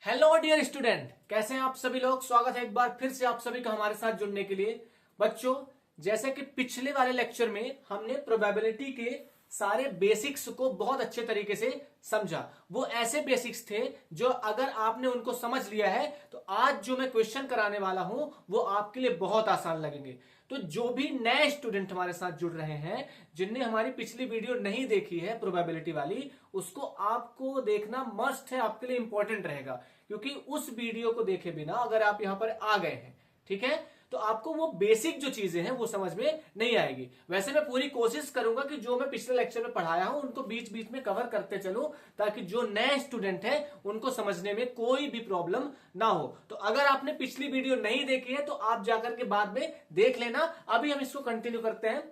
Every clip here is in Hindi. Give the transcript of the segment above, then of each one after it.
हेलो डियर स्टूडेंट, कैसे हैं आप सभी लोग। स्वागत है एक बार फिर से आप सभी का हमारे साथ जुड़ने के लिए। बच्चों, जैसे कि पिछले वाले लेक्चर में हमने प्रोबेबिलिटी के सारे बेसिक्स को बहुत अच्छे तरीके से समझा। वो ऐसे बेसिक्स थे जो अगर आपने उनको समझ लिया है तो आज जो मैं क्वेश्चन कराने वाला हूं वो आपके लिए बहुत आसान लगेंगे। तो जो भी नए स्टूडेंट हमारे साथ जुड़ रहे हैं, जिनने हमारी पिछली वीडियो नहीं देखी है प्रोबेबिलिटी वाली, उसको आपको देखना मस्ट है, आपके लिए इंपॉर्टेंट रहेगा। क्योंकि उस वीडियो को देखे बिना अगर आप यहां पर आ गए हैं, ठीक है, तो आपको वो बेसिक जो चीजें हैं वो समझ में नहीं आएगी। वैसे मैं पूरी कोशिश करूंगा कि जो मैं पिछले लेक्चर में पढ़ाया हूं उनको बीच बीच में कवर करते चलूं, ताकि जो नए स्टूडेंट हैं उनको समझने में कोई भी प्रॉब्लम ना हो। तो अगर आपने पिछली वीडियो नहीं देखी है तो आप जाकर के बाद में देख लेना। अभी हम इसको कंटिन्यू करते हैं।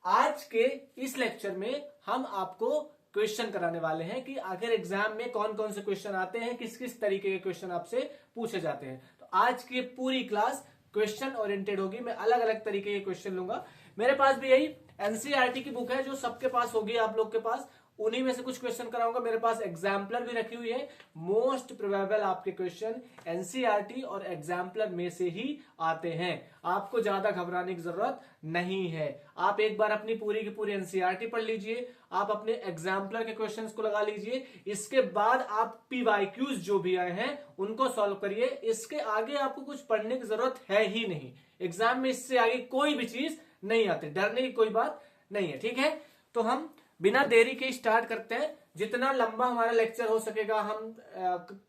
आज के इस लेक्चर में हम आपको क्वेश्चन कराने वाले हैं कि आखिर एग्जाम में कौन कौन से क्वेश्चन आते हैं, किस किस तरीके के क्वेश्चन आपसे पूछे जाते हैं। तो आज की पूरी क्लास क्वेश्चन ओरिएंटेड होगी। मैं अलग अलग तरीके के क्वेश्चन लूंगा। मेरे पास भी यही एनसीईआरटी की बुक है जो सबके पास होगी, आप लोग के पास। उन्हीं में से कुछ क्वेश्चन कराऊंगा। मेरे पास एग्जाम्पलर भी रखी हुई है। मोस्ट प्रोबेबल आपके क्वेश्चन एनसीईआरटी और एग्जाम्पलर में से ही आते हैं। आपको ज्यादा घबराने की जरूरत नहीं है। आप एक बार अपनी पूरी की पूरी एनसीईआरटी पढ़ लीजिए, आप अपने एग्जाम्पलर के क्वेश्चंस को लगा लीजिए। इसके बाद आप पीवाईक्यूज जो भी आए हैं उनको सॉल्व करिए। इसके आगे आपको कुछ पढ़ने की जरूरत है ही नहीं। एग्जाम में इससे आगे कोई भी चीज नहीं आती, डरने की कोई बात नहीं है, ठीक है। तो हम बिना देरी के स्टार्ट करते हैं। जितना लंबा हमारा लेक्चर हो सकेगा हम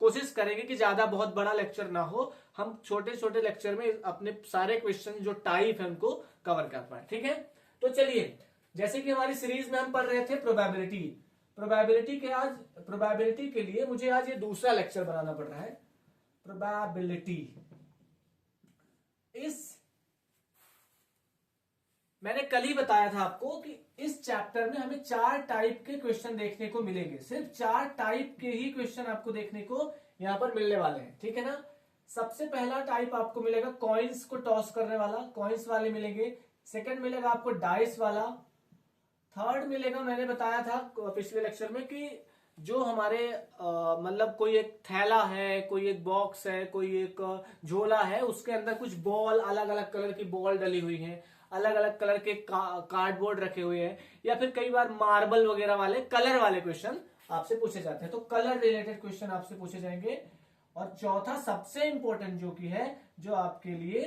कोशिश करेंगे कि ज्यादा बहुत बड़ा लेक्चर ना हो। हम छोटे छोटे लेक्चर में अपने सारे क्वेश्चन जो टाइप है उनको कवर कर पाए, ठीक है। तो चलिए, जैसे कि हमारी सीरीज में हम पढ़ रहे थे प्रोबेबिलिटी। प्रोबेबिलिटी के लिए मुझे आज ये दूसरा लेक्चर बनाना पड़ रहा है। प्रोबेबिलिटी मैंने कल ही बताया था आपको कि इस चैप्टर में हमें 4 टाइप के क्वेश्चन देखने को मिलेंगे। सिर्फ 4 टाइप के ही क्वेश्चन आपको देखने को यहां पर मिलने वाले हैं, ठीक है ना। सबसे पहला टाइप आपको मिलेगा कॉइन्स को टॉस करने वाला, कॉइन्स वाले मिलेंगे। सेकंड मिलेगा आपको डाइस वाला। थर्ड मिलेगा, मैंने बताया था पिछले लेक्चर में कि जो हमारे मतलब कोई एक थैला है, कोई एक बॉक्स है, कोई एक झोला है, उसके अंदर कुछ बॉल, अलग अलग कलर की बॉल डली हुई है, अलग अलग कलर के कार्डबोर्ड रखे हुए हैं, या फिर कई बार मार्बल वगैरह वाले कलर वाले क्वेश्चन आपसे पूछे जाते हैं। तो कलर रिलेटेड क्वेश्चन आपसे पूछे जाएंगे। और चौथा सबसे इंपॉर्टेंट जो कि है, जो आपके लिए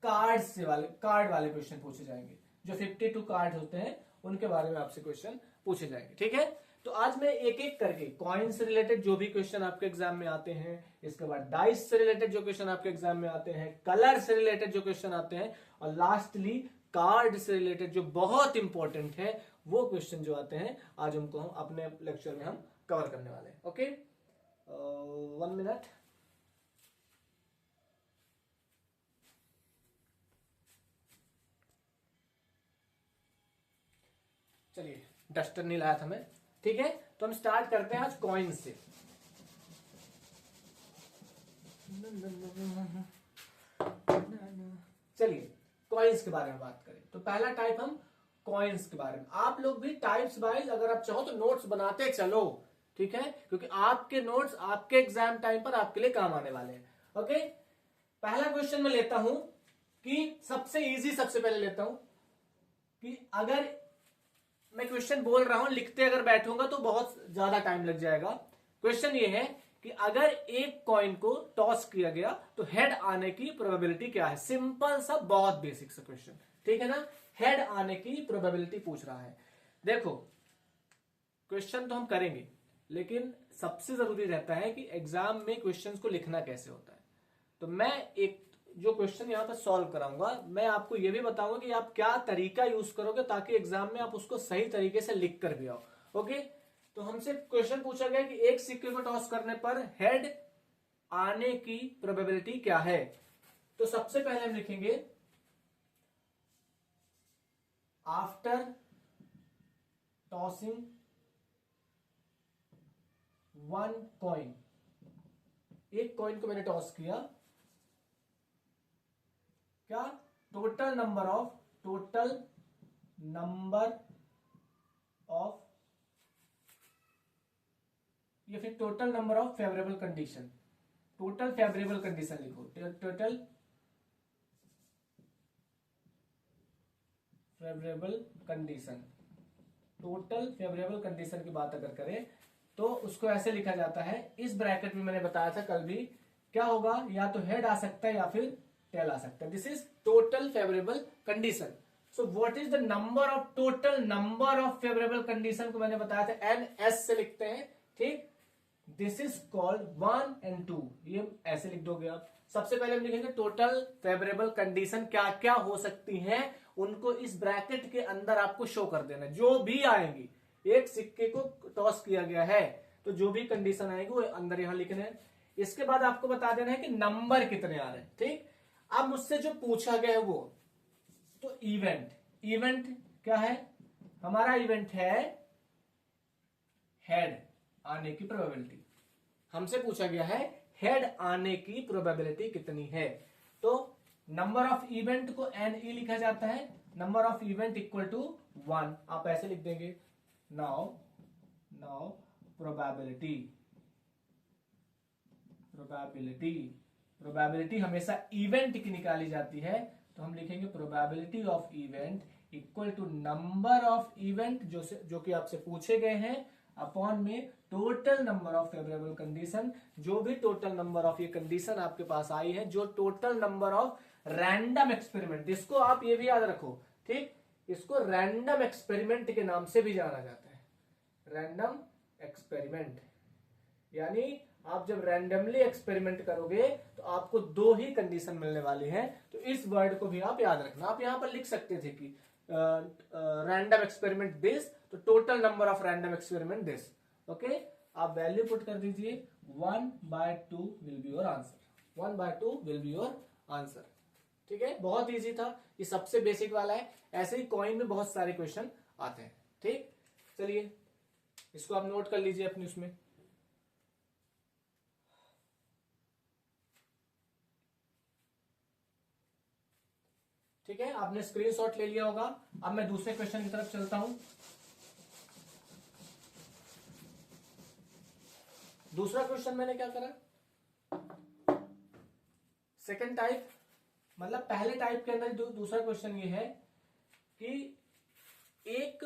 कार्ड वाले क्वेश्चन पूछे जाएंगे। जो 52 कार्ड होते हैं उनके बारे में आपसे क्वेश्चन पूछे जाएंगे, ठीक है। तो आज मैं एक एक करके कॉइन से रिलेटेड जो भी क्वेश्चन आपके एग्जाम में आते हैं, इसके बाद डाइस से रिलेटेड जो क्वेश्चन आपके एग्जाम में आते हैं, कलर से रिलेटेड जो क्वेश्चन आते हैं, और लास्टली कार्ड से रिलेटेड जो बहुत इंपॉर्टेंट है वो क्वेश्चन जो आते हैं, आज हमको हम अपने लेक्चर में हम कवर करने वाले हैं। Okay, 1 minute. चलिए, डस्टर नहीं लाया था मैं, ठीक है। तो हम स्टार्ट करते हैं आज कॉइन से। चलिए, कॉइन्स के बारे में बात करें तो पहला टाइप हम कॉइन्स के बारे में। आप लोग भी टाइप्स वाइज अगर आप चाहो तो नोट्स बनाते चलो, ठीक है, क्योंकि आपके नोट्स आपके एग्जाम टाइम पर आपके लिए काम आने वाले हैं। ओके, पहला क्वेश्चन मैं लेता हूं कि सबसे इजी, सबसे पहले लेता हूं कि अगर मैं क्वेश्चन बोल रहा हूं, लिखते अगर बैठूंगा तो बहुत ज्यादा टाइम लग जाएगा। क्वेश्चन ये है कि अगर एक कॉइन को टॉस किया गया तो हेड आने की प्रोबेबिलिटी क्या है। सिंपल सा, बहुत बेसिक सा क्वेश्चन, ठीक है ना। हेड आने की प्रोबेबिलिटी पूछ रहा है। देखो, क्वेश्चन तो हम करेंगे, लेकिन सबसे जरूरी रहता है कि एग्जाम में क्वेश्चन को लिखना कैसे होता है। तो मैं एक जो क्वेश्चन यहां पर सॉल्व कराऊंगा, मैं आपको यह भी बताऊंगा कि आप क्या तरीका यूज करोगे ताकि एग्जाम में आप उसको सही तरीके से लिख कर भी आओ। ओके, तो हमसे क्वेश्चन पूछा गया कि एक सिक्के को टॉस करने पर हेड आने की प्रोबेबिलिटी क्या है। तो सबसे पहले हम लिखेंगे आफ्टर टॉसिंग 1 कॉइन। एक कॉइन को मैंने टॉस किया, क्या टोटल नंबर ऑफ या फिर total number of favourable condition, total favourable condition लिखो, total favourable condition, total favourable condition की बात अगर करें तो उसको ऐसे लिखा जाता है, इस ब्रैकेट में मैंने बताया था कल भी, क्या होगा, या तो हेड आ सकता है या फिर टेल आ सकता है। This is total favourable condition. So what is the number of, total number of favourable condition को मैंने बताया था NS से लिखते हैं, ठीक। दिस इज कॉल्ड 1 and 2, ये ऐसे लिख दोगे आप। सबसे पहले हम लिखेंगे टोटल फेवरेबल कंडीशन क्या क्या हो सकती हैं, उनको इस ब्रैकेट के अंदर आपको शो कर देना, जो भी आएंगी। एक सिक्के को टॉस किया गया है तो जो भी कंडीशन आएगी वो अंदर यहां लिखना है। इसके बाद आपको बता देना है कि नंबर कितने आ रहे हैं, ठीक। अब मुझसे जो पूछा गया है वो, तो इवेंट, इवेंट क्या है हमारा, इवेंट है हेड आने की प्रोबेबिलिटी। हमसे पूछा गया है हेड आने की प्रोबेबिलिटी कितनी है, तो नंबर ऑफ इवेंट को NE लिखा जाता है, number of event equal to 1, आप ऐसे लिख देंगे। नाउ प्रोबेबिलिटी, प्रोबेबिलिटी, प्रोबेबिलिटी हमेशा इवेंट की निकाली जाती है, तो हम लिखेंगे probability of event equal to number of event जो कि आपसे पूछे गए हैं अपॉन में total number of favourable condition, जो भी टोटल नंबर ऑफ ये कंडीशन आपके पास आई है, जो total number of random experiment, इसको आप ये भी याद रखो, ठीक, इसको रैंडम एक्सपेरिमेंट के नाम से भी जाना जाता है, रैंडम एक्सपेरिमेंट। यानी आप जब रैंडमली एक्सपेरिमेंट करोगे तो आपको 2 ही कंडीशन मिलने वाली है, तो इस वर्ड को भी आप याद रखना। आप यहां पर लिख सकते थे कि रैंडम एक्सपेरिमेंट दिस, तो total number of random experiment this, okay. आप वैल्यू पुट कर दीजिए, 1/2 will be your answer, 1/2 will be your answer, ठीक है। बहुत इजी था, ये सबसे बेसिक वाला है। ऐसे ही कॉइन में बहुत सारे क्वेश्चन आते हैं, ठीक। चलिए इसको आप नोट कर लीजिए अपनी उसमें। ठीक है, आपने स्क्रीनशॉट ले लिया होगा। अब मैं दूसरे क्वेश्चन की तरफ चलता हूं। दूसरा क्वेश्चन मैंने क्या करा, सेकंड टाइप, मतलब पहले टाइप के अंदर दूसरा क्वेश्चन ये है कि एक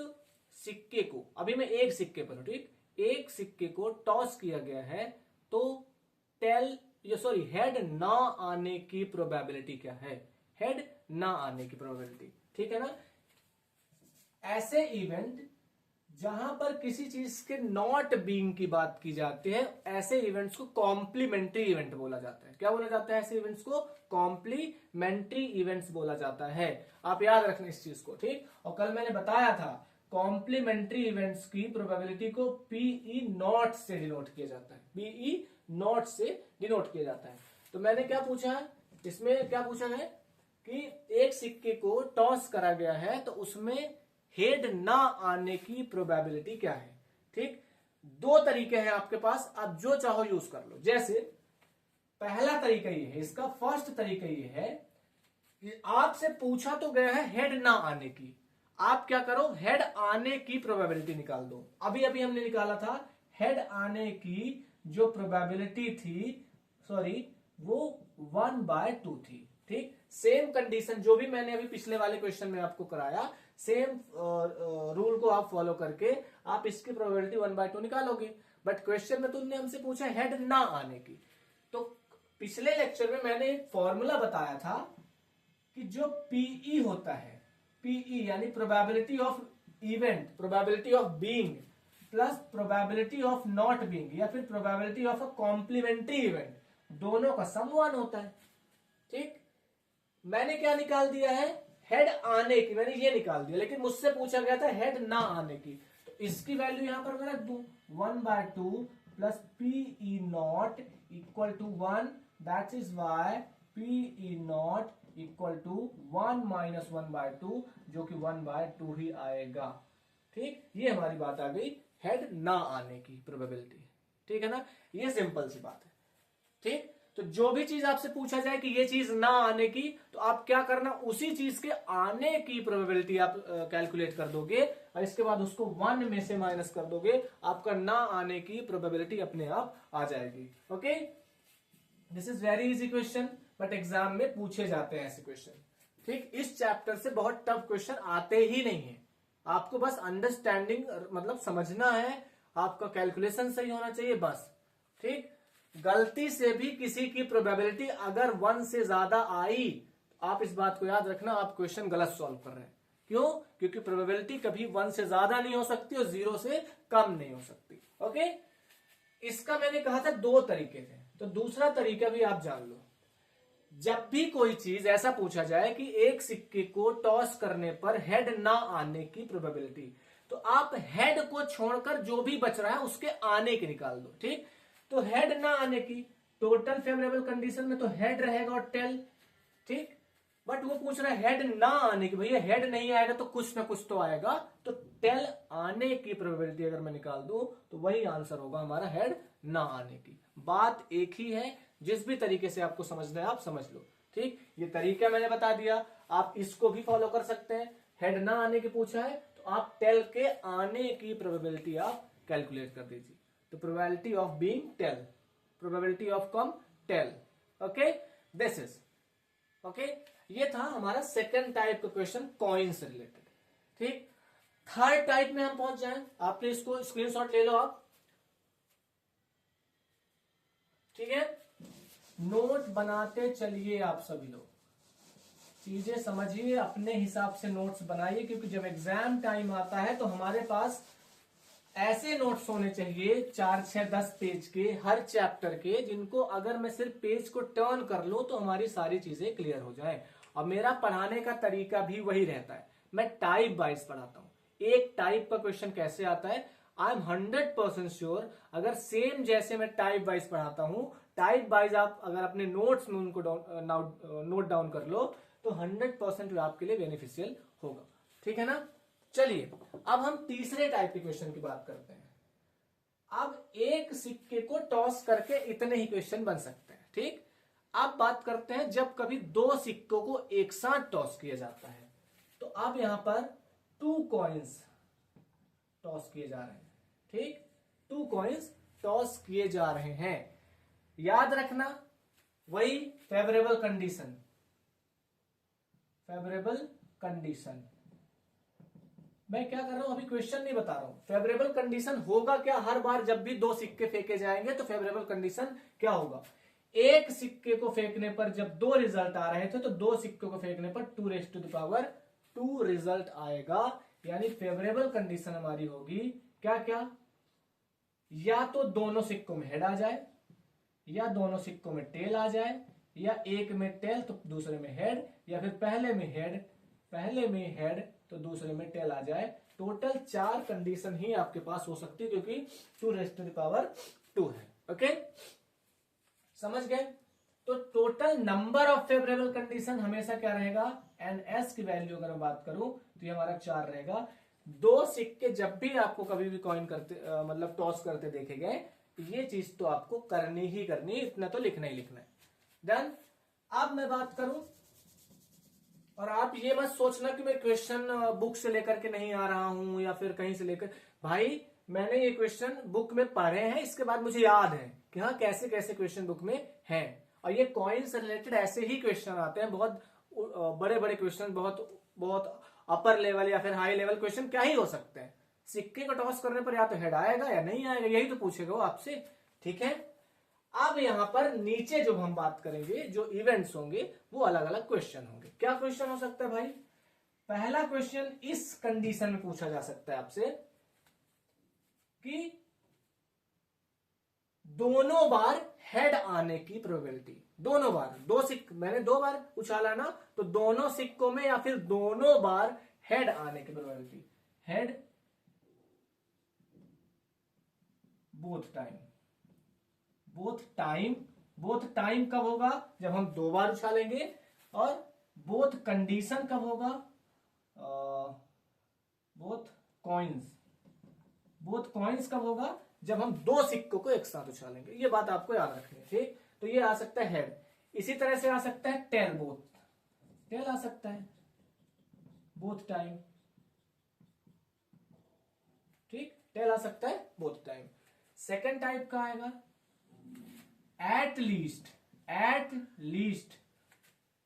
सिक्के को, अभी मैं एक सिक्के पर हूं, ठीक, एक सिक्के को टॉस किया गया है, तो टेल, ये सॉरी, हेड ना आने की प्रोबेबिलिटी क्या है, हेड ना आने की प्रोबेबिलिटी, ठीक है ना। ऐसे इवेंट जहां पर किसी चीज के नॉट बीइंग की बात की जाती है, ऐसे इवेंट्स को कॉम्प्लीमेंट्री इवेंट बोला जाता है। क्या बोला जाता है ऐसे इवेंट्स को, कॉम्प्लीमेंट्री इवेंट्स बोला जाता है। आप याद रखना इस चीज को, ठीक। और कल मैंने बताया था कॉम्प्लीमेंट्री इवेंट्स की प्रोबेबिलिटी को PE नॉट से डिनोट किया जाता है, PE नॉट से डिनोट किया जाता है। तो मैंने क्या पूछा, इसमें क्या पूछा है कि एक सिक्के को टॉस करा गया है तो उसमें हेड ना आने की प्रोबेबिलिटी क्या है, ठीक। 2 तरीके हैं आपके पास, आप जो चाहो यूज कर लो। जैसे पहला तरीका ये है, इसका फर्स्ट तरीका ये है कि आपसे पूछा तो गया है हेड ना आने की, आप क्या करो, हेड आने की प्रोबेबिलिटी निकाल दो। अभी अभी हमने निकाला था हेड आने की जो प्रोबेबिलिटी थी, सॉरी, वो 1/2 थी, ठीक। सेम कंडीशन जो भी मैंने अभी पिछले वाले क्वेश्चन में आपको कराया, सेम रूल को आप फॉलो करके आप इसकी प्रोबेबिलिटी 1/2 निकालोगे। बट क्वेश्चन में तुमने हमसे पूछा हेड ना आने की, तो पिछले लेक्चर में मैंने एक फॉर्मूला बताया था कि जो PE होता है, PE यानी probability of event, probability of being plus probability of not being, या फिर probability of a complementary event, दोनों का सम 1 होता है, ठीक। मैंने क्या निकाल दिया है, हेड आने की, मैंने ये निकाल दिया, लेकिन मुझसे पूछा गया था हेड ना आने की, तो इसकी वैल्यू यहां पर मैं रख दूं, 1/2 plus PE not equal to 1, that is why PE not equal to 1 minus 1/2, जो कि 1/2 ही आएगा, ठीक। ये हमारी बात आ गई हेड ना आने की प्रोबेबिलिटी, ठीक है ना। ये सिंपल सी बात है, ठीक। तो जो भी चीज आपसे पूछा जाए कि ये चीज ना आने की, तो आप क्या करना, उसी चीज के आने की प्रोबेबिलिटी आप कैलकुलेट कर दोगे और इसके बाद उसको 1 में से माइनस कर दोगे, आपका ना आने की प्रोबेबिलिटी अपने आप आ जाएगी। Okay, this is very easy question, but exam में पूछे जाते हैं ऐसे क्वेश्चन। ठीक, इस चैप्टर से बहुत टफ क्वेश्चन आते ही नहीं है, आपको बस अंडरस्टैंडिंग मतलब समझना है, आपका कैलकुलेशन सही होना चाहिए बस। ठीक, गलती से भी किसी की प्रोबेबिलिटी अगर 1 से ज्यादा आई, आप इस बात को याद रखना, आप क्वेश्चन गलत सॉल्व कर रहे हैं। क्यों? क्योंकि प्रोबेबिलिटी कभी 1 से ज्यादा नहीं हो सकती और 0 से कम नहीं हो सकती। ओके, इसका मैंने कहा था 2 तरीके थे, तो दूसरा तरीका भी आप जान लो। जब भी कोई चीज ऐसा पूछा जाए कि एक सिक्के को टॉस करने पर हेड ना आने की प्रोबेबिलिटी, तो आप हेड को छोड़कर जो भी बच रहा है उसके आने की निकाल दो। ठीक, तो हेड ना आने की, टोटल फेवरेबल कंडीशन में तो हेड रहेगा और टेल। ठीक, बट वो पूछ रहा है हेड ना आने की, भैया हेड नहीं आएगा तो कुछ ना कुछ तो आएगा, तो टेल आने की प्रोबेबिलिटी अगर मैं निकाल दूं तो वही आंसर होगा हमारा हेड ना आने की। बात एक ही है, जिस भी तरीके से आपको समझना है आप समझ लो। ठीक, ये तरीका मैंने बता दिया, आप इसको भी फॉलो कर सकते हैं। हेड ना आने की पूछा है तो आप टेल के आने की प्रोबेबिलिटी आप कैलकुलेट कर दीजिए, तो probability of being tail, probability of come tail. Okay, this is okay. ये था हमारा सेकंड टाइप का क्वेश्चन, कॉइन से रिलेटेड। ठीक, थर्ड टाइप में हम पहुंच जाएं, आपने इसको स्क्रीनशॉट ले लो आप। ठीक है, नोट बनाते चलिए आप सभी लोग, चीजें समझिए, अपने हिसाब से नोट्स बनाइए, क्योंकि जब एग्जाम टाइम आता है तो हमारे पास ऐसे नोट्स होने चाहिए 4, 6, 10 पेज के हर चैप्टर के, जिनको अगर मैं सिर्फ पेज को टर्न कर लूं तो हमारी सारी चीजें क्लियर हो जाए। और मेरा पढ़ाने का तरीका भी वही रहता है, मैं टाइप वाइज पढ़ाता हूं। एक टाइप का क्वेश्चन कैसे आता है, आई एम 100% श्योर, अगर सेम जैसे मैं टाइप वाइज पढ़ाता हूं, टाइप वाइज आप अगर अपने नोट्स में उनको नोट डाउन कर लो तो 100% आपके लिए बेनिफिशियल होगा। ठीक है ना। चलिए अब हम तीसरे टाइप के क्वेश्चन की बात करते हैं। अब एक सिक्के को टॉस करके इतने ही क्वेश्चन बन सकते हैं। ठीक, अब बात करते हैं जब कभी 2 सिक्कों को एक साथ टॉस किया जाता है, तो अब यहां पर 2 कॉइन्स टॉस किए जा रहे हैं। ठीक, 2 कॉइन्स टॉस किए जा रहे हैं। याद रखना वही फेवरेबल कंडीशन, फेवरेबल कंडीशन। मैं क्या कर रहा हूं, अभी क्वेश्चन नहीं बता रहा हूं। फेवरेबल कंडीशन होगा क्या, हर बार जब भी 2 सिक्के फेंके जाएंगे तो फेवरेबल कंडीशन क्या होगा। एक सिक्के को फेंकने पर जब 2 रिजल्ट आ रहे थे तो 2 सिक्कों को फेंकने पर 2 रिजल्ट आएगा। यानी फेवरेबल कंडीशन हमारी होगी क्या क्या, या तो दोनों सिक्कों में हेड आ जाए, या दोनों सिक्कों में टेल आ जाए, या एक में टेल तो दूसरे में हेड, या फिर पहले में हेड तो दूसरे में टेल आ जाए। टोटल 4 कंडीशन ही आपके पास हो सकती है, क्योंकि 2 है। ओके, समझ गए। तो total number of favourable condition हमेशा क्या रहेगा, NS की वैल्यू अगर मैं बात करूं तो ये हमारा 4 रहेगा। 2 सिक्के जब भी आपको कभी भी कॉइन करते मतलब टॉस करते देखे गए, ये चीज तो आपको करनी ही करनी है, इतना तो लिखना ही लिखना है। देन अब मैं बात करूं, और आप ये मत सोचना कि मैं क्वेश्चन बुक से लेकर के नहीं आ रहा हूं या फिर कहीं से लेकर, भाई मैंने ये क्वेश्चन बुक में पढ़े हैं, इसके बाद मुझे याद है कि हाँ कैसे कैसे क्वेश्चन बुक में हैं। और ये कॉइन से रिलेटेड ऐसे ही क्वेश्चन आते हैं, बहुत बड़े बड़े क्वेश्चन, बहुत बहुत अपर लेवल या फिर हाई लेवल क्वेश्चन क्या ही हो सकते हैं। सिक्के को टॉस करने पर या तो हेड आएगा या नहीं आएगा, यही तो पूछेगा वो आपसे। ठीक है, अब यहां पर नीचे जो हम बात करेंगे, जो इवेंट्स होंगे वो अलग अलग क्वेश्चन होंगे। क्या क्वेश्चन हो सकता है भाई, पहला क्वेश्चन इस कंडीशन में पूछा जा सकता है आपसे कि दोनों बार हेड आने की प्रोबेबिलिटी, दोनों बार, मैंने 2 बार उछाला ना, तो दोनों सिक्कों में या फिर दोनों बार हेड आने की प्रोबेबिलिटी, हेड बोथ टाइम कब होगा, जब हम 2 बार उछालेंगे, और बोथ कंडीशन कब होगा, बोथ कॉइन्स कब होगा, जब हम 2 सिक्कों को एक साथ उछालेंगे। ये बात आपको याद रखनी है। ठीक, तो ये आ सकता है हेड। इसी तरह से आ सकता है टेल, बोथ टेल आ सकता है बोथ टाइम, ठीक, टेल आ सकता है बोथ टाइम। सेकंड टाइप का आएगा eight least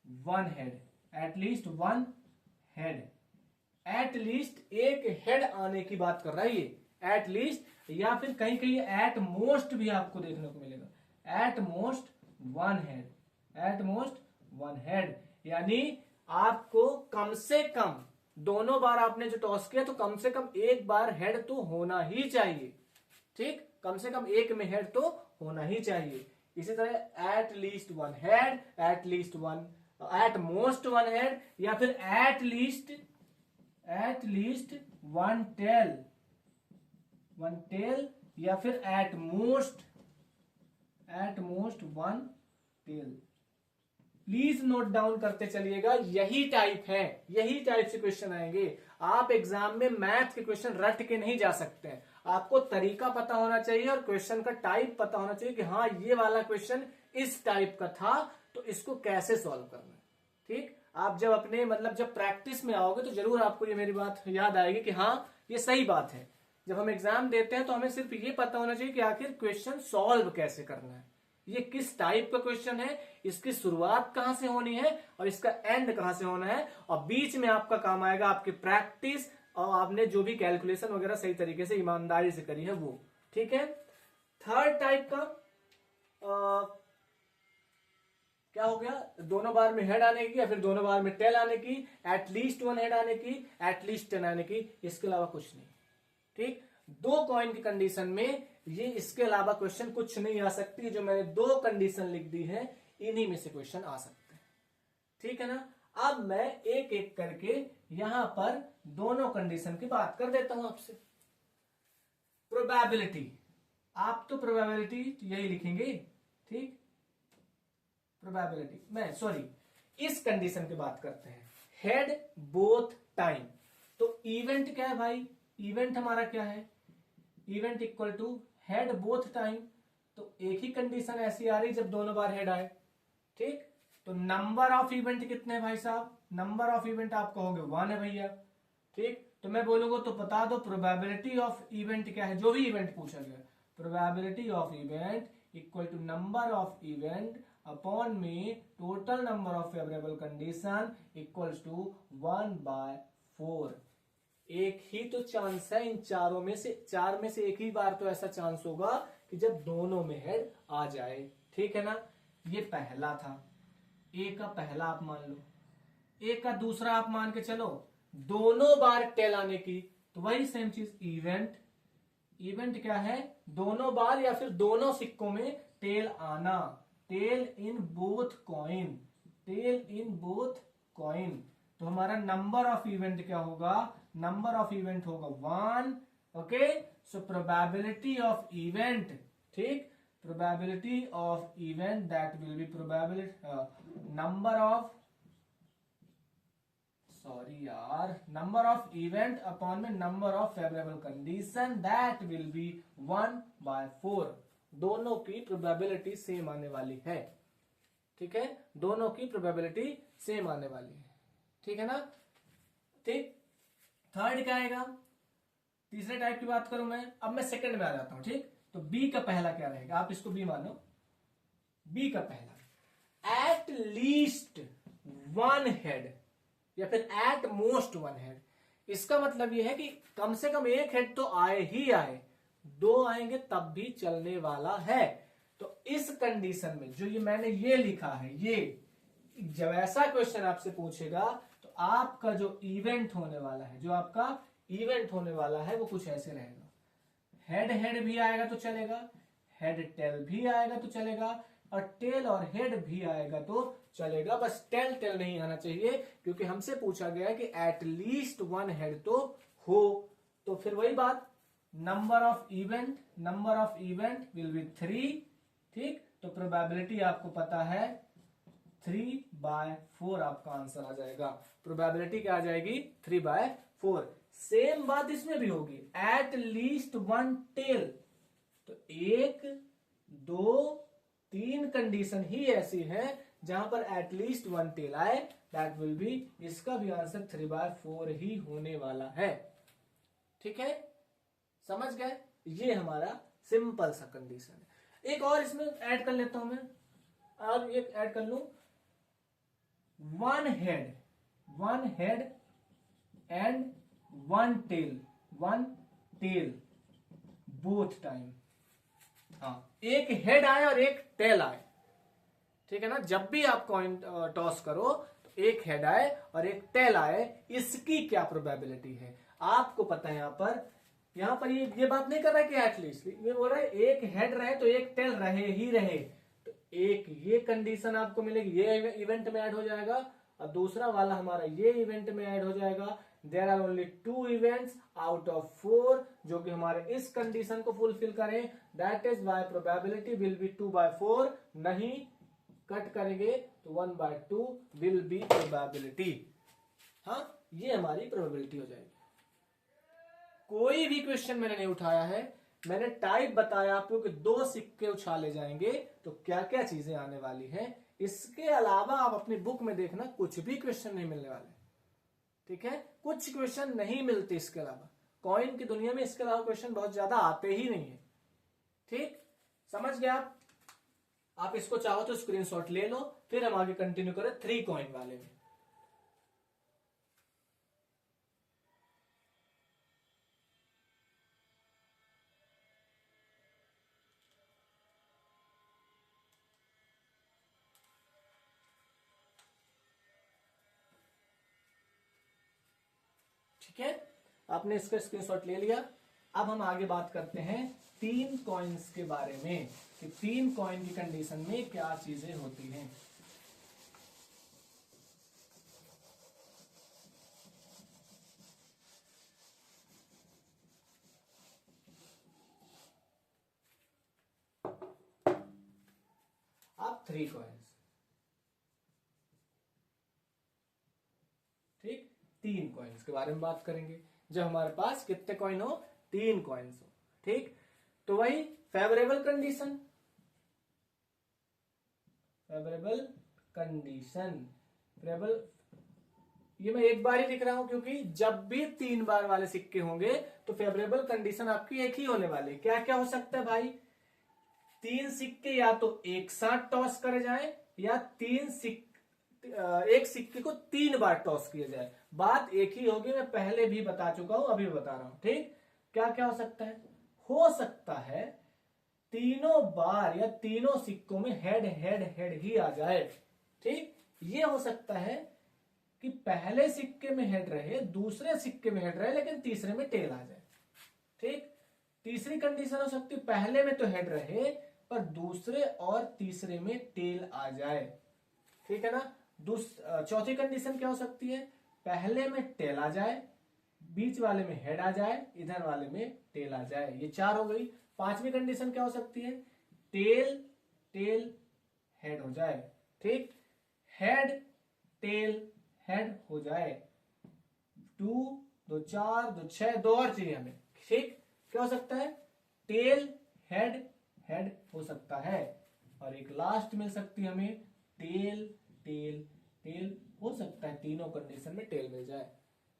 one head, at least one head, at least एक हेड आने की बात कर रहा है ये, एट लीस्ट, या फिर कहीं कहीं एट मोस्ट भी आपको देखने को मिलेगा, eight most one head, eight most one head, यानी आपको कम से कम दोनों बार आपने जो टॉस किया तो कम से कम एक बार हेड तो होना ही चाहिए, ठीक, कम से कम एक में हेड तो होना ही चाहिए। इसी तरह at least one head, at least one, at most one head, या फिर एट लीस्ट वन टेल, या फिर at most one tail. Please note down करते चलिएगा, यही टाइप है, यही टाइप से क्वेश्चन आएंगे। आप एग्जाम में मैथ के क्वेश्चन रट के नहीं जा सकते हैं, आपको तरीका पता होना चाहिए और क्वेश्चन का टाइप पता होना चाहिए कि हाँ ये वाला क्वेश्चन इस टाइप का था तो इसको कैसे सॉल्व करना है, ठीक। आप जब अपने मतलब जब प्रैक्टिस में आओगे तो जरूर आपको ये मेरी बात याद आएगी कि हाँ ये सही बात है। जब हम एग्जाम देते हैं तो हमें सिर्फ ये पता होना चाहिए कि आखिर क्वेश्चन सॉल्व कैसे करना है, ये किस टाइप का क्वेश्चन है, इसकी शुरुआत कहां से होनी है और इसका एंड कहां से होना है, और बीच में आपका काम आएगा आपकी प्रैक्टिस और आपने जो भी कैलकुलेशन वगैरह सही तरीके से ईमानदारी से करी है वो, ठीक है। थर्ड टाइप का क्या हो गया, दोनों बार में हेड आने की या फिर दोनों बार में टेल आने की, एटलीस्ट वन हेड आने की, एटलीस्ट 10 आने की, इसके अलावा कुछ नहीं, ठीक। दो कॉइन की कंडीशन में ये इसके अलावा क्वेश्चन कुछ नहीं आ सकती, जो मैंने दो कंडीशन लिख दी है इन्हीं में से क्वेश्चन आ सकते हैं, ठीक है ना। अब मैं एक एक करके यहां पर दोनों कंडीशन की बात कर देता हूं आपसे। प्रोबेबिलिटी, आप तो प्रोबेबिलिटी यही लिखेंगे, ठीक, प्रोबेबिलिटी मैं सॉरी इस कंडीशन की बात करते हैं, हेड बोथ टाइम। तो इवेंट क्या है भाई, इवेंट हमारा क्या है, event equal to head both time. तो एक ही कंडीशन ऐसी आ रही जब दोनों बार हेड आए, ठीक। तो नंबर ऑफ इवेंट कितने हैं भाई साहब, नंबर ऑफ इवेंट आप कहोगे 1 है भैया, ठीक। तो मैं बोलूंगा तो बता दो प्रोबेबिलिटी ऑफ इवेंट क्या है, जो भी इवेंट पूछा गया, probability of event equal to number of event upon में total number of favourable condition equals to 1/4। एक ही तो चांस है इन चारों में से, चार में से एक ही बार तो ऐसा चांस होगा कि जब दोनों में हेड आ जाए, ठीक है ना। ये पहला था, ए का पहला आप मान लो, ए का दूसरा आप मान के चलो, दोनों बार टेल आने की, तो वही सेम चीज इवेंट, इवेंट क्या है, दोनों बार या फिर दोनों सिक्कों में टेल आना, tail in both coin, tail in both coin. तो हमारा नंबर ऑफ इवेंट क्या होगा, नंबर ऑफ इवेंट होगा 1, okay. So probability of event, ठीक, probability of event that will be probability number of, sorry यार, नंबर ऑफ इवेंट अपॉन में number of favourable condition that will be 1/4। दोनों की प्रोबेबिलिटी सेम आने वाली है, ठीक है, दोनों की प्रोबेबिलिटी सेम आने वाली है, ठीक है ना, ठीक। थर्ड क्या आएगा, तीसरे टाइप की बात करूं मैं, अब मैं सेकंड में आ जाता हूं, ठीक। तो बी का पहला क्या रहेगा, आप इसको बी मानो, बी का पहला एट लीस्ट वन हेड या फिर एट मोस्ट वन हेड। इसका मतलब यह है कि कम से कम एक हेड तो आए ही आए, दो आएंगे तब भी चलने वाला है। तो इस कंडीशन में जो ये मैंने ये लिखा है, ये जब ऐसा क्वेश्चन आपसे पूछेगा तो आपका जो इवेंट होने वाला है, जो आपका इवेंट होने वाला है वो कुछ ऐसे रहेगा, हेड हेड भी आएगा तो चलेगा, हेड टेल भी आएगा तो चलेगा, और टेल और हेड भी आएगा तो चलेगा, बस टेल टेल नहीं आना चाहिए, क्योंकि हमसे पूछा गया है कि एट लीस्ट वन हेड तो हो। तो फिर वही बात, number of event will be 3, ठीक। तो प्रोबेबिलिटी आपको पता है 3/4 आपका आंसर आ जाएगा, प्रोबेबिलिटी क्या आ जाएगी 3/4। सेम बात इसमें भी होगी, एट लीस्ट वन टेल, तो 1 2 3 कंडीशन ही ऐसी है जहां पर एटलीस्ट 1 टेल आए, दैट विल बी, इसका भी आंसर 3/4 ही होने वाला है। ठीक है, समझ गए? ये हमारा सिंपल सा कंडीशन है। एक और इसमें ऐड कर लेता हूं मैं, और एक ऐड कर लू, one head and one tail both time. हाँ, एक हेड आए और एक टेल आए, ठीक है ना। जब भी आप कॉइन टॉस करो तो एक हेड आए और एक टेल आए, इसकी क्या प्रोबेबिलिटी है आपको पता है। यहां पर ये बात नहीं कर रहा है कि एटलीस्ट, ये बोल रहा है एक हेड रहे तो एक टेल रहे ही रहे, तो एक ये कंडीशन आपको मिलेगी, ये इवेंट में ऐड हो जाएगा, और दूसरा वाला हमारा ये इवेंट में ऐड हो जाएगा। There are only 2 events out of 4 जो कि हमारे इस कंडीशन को फुलफिल करें, that is why probability will be 2/4। नहीं कट करेंगे तो 1/2 विल बी प्रोबेबिलिटी। हाँ, ये हमारी प्रोबेबिलिटी हो जाएगी। कोई भी क्वेश्चन मैंने नहीं उठाया है, मैंने टाइप बताया आपको कि 2 सिक्के उछाले जाएंगे तो क्या क्या चीजें आने वाली हैं। इसके अलावा आप अपनी बुक में देखना, कुछ भी क्वेश्चन नहीं मिलने वाले। ठीक है, कुछ क्वेश्चन नहीं मिलते इसके अलावा। कॉइन की दुनिया में इसके अलावा क्वेश्चन बहुत ज्यादा आते ही नहीं है। ठीक, समझ गए आप इसको चाहो तो स्क्रीनशॉट ले लो, फिर हम आगे कंटिन्यू करें 3 कॉइन वाले में। ठीक है, आपने इसका स्क्रीनशॉट ले लिया। अब हम आगे बात करते हैं 3 कॉइन्स के बारे में कि 3 कॉइन की कंडीशन में क्या चीजें होती हैं। अब 3 कॉइन्स, ठीक, 3 कॉइन्स के बारे में बात करेंगे। जब हमारे पास कितने कॉइन हो, 3 कॉइन्स हो। ठीक, तो वही फेवरेबल कंडीशन, फेवरेबल, ये मैं एक बार ही लिख रहा हूं क्योंकि जब भी 3 बार वाले सिक्के होंगे तो फेवरेबल कंडीशन आपकी एक ही होने वाली। क्या क्या हो सकता है भाई, 3 सिक्के या तो एक साथ टॉस करे जाए, या एक सिक्के को 3 बार टॉस किया जाए। बात एक ही होगी, मैं पहले भी बता चुका हूं, अभी बता रहा हूं। ठीक, क्या क्या हो सकता है तीनों बार या तीनों सिक्कों में हेड हेड हेड ही आ जाए। ठीक, ये हो सकता है कि पहले सिक्के में हेड रहे, दूसरे सिक्के में हेड रहे, लेकिन तीसरे में टेल आ जाए। ठीक, तीसरी कंडीशन हो सकती है पहले में तो हेड रहे पर दूसरे और तीसरे में टेल आ जाए। ठीक है ना। चौथी कंडीशन क्या हो सकती है, पहले में टेल आ जाए, बीच वाले में हेड आ जाए, इधर वाले में टेल आ जाए। ये 4 हो गई। 5वीं कंडीशन क्या हो सकती है, टेल टेल हेड हो जाए। ठीक, हेड टेल हेड हो जाए। 2 2 4 2 6, 2 और चाहिए हमें। ठीक, क्या हो सकता है, टेल हेड हेड हो सकता है, और एक लास्ट मिल सकती है हमें, टेल टेल टेल हो सकता है। तीनों कंडीशन में टेल मिल जाए।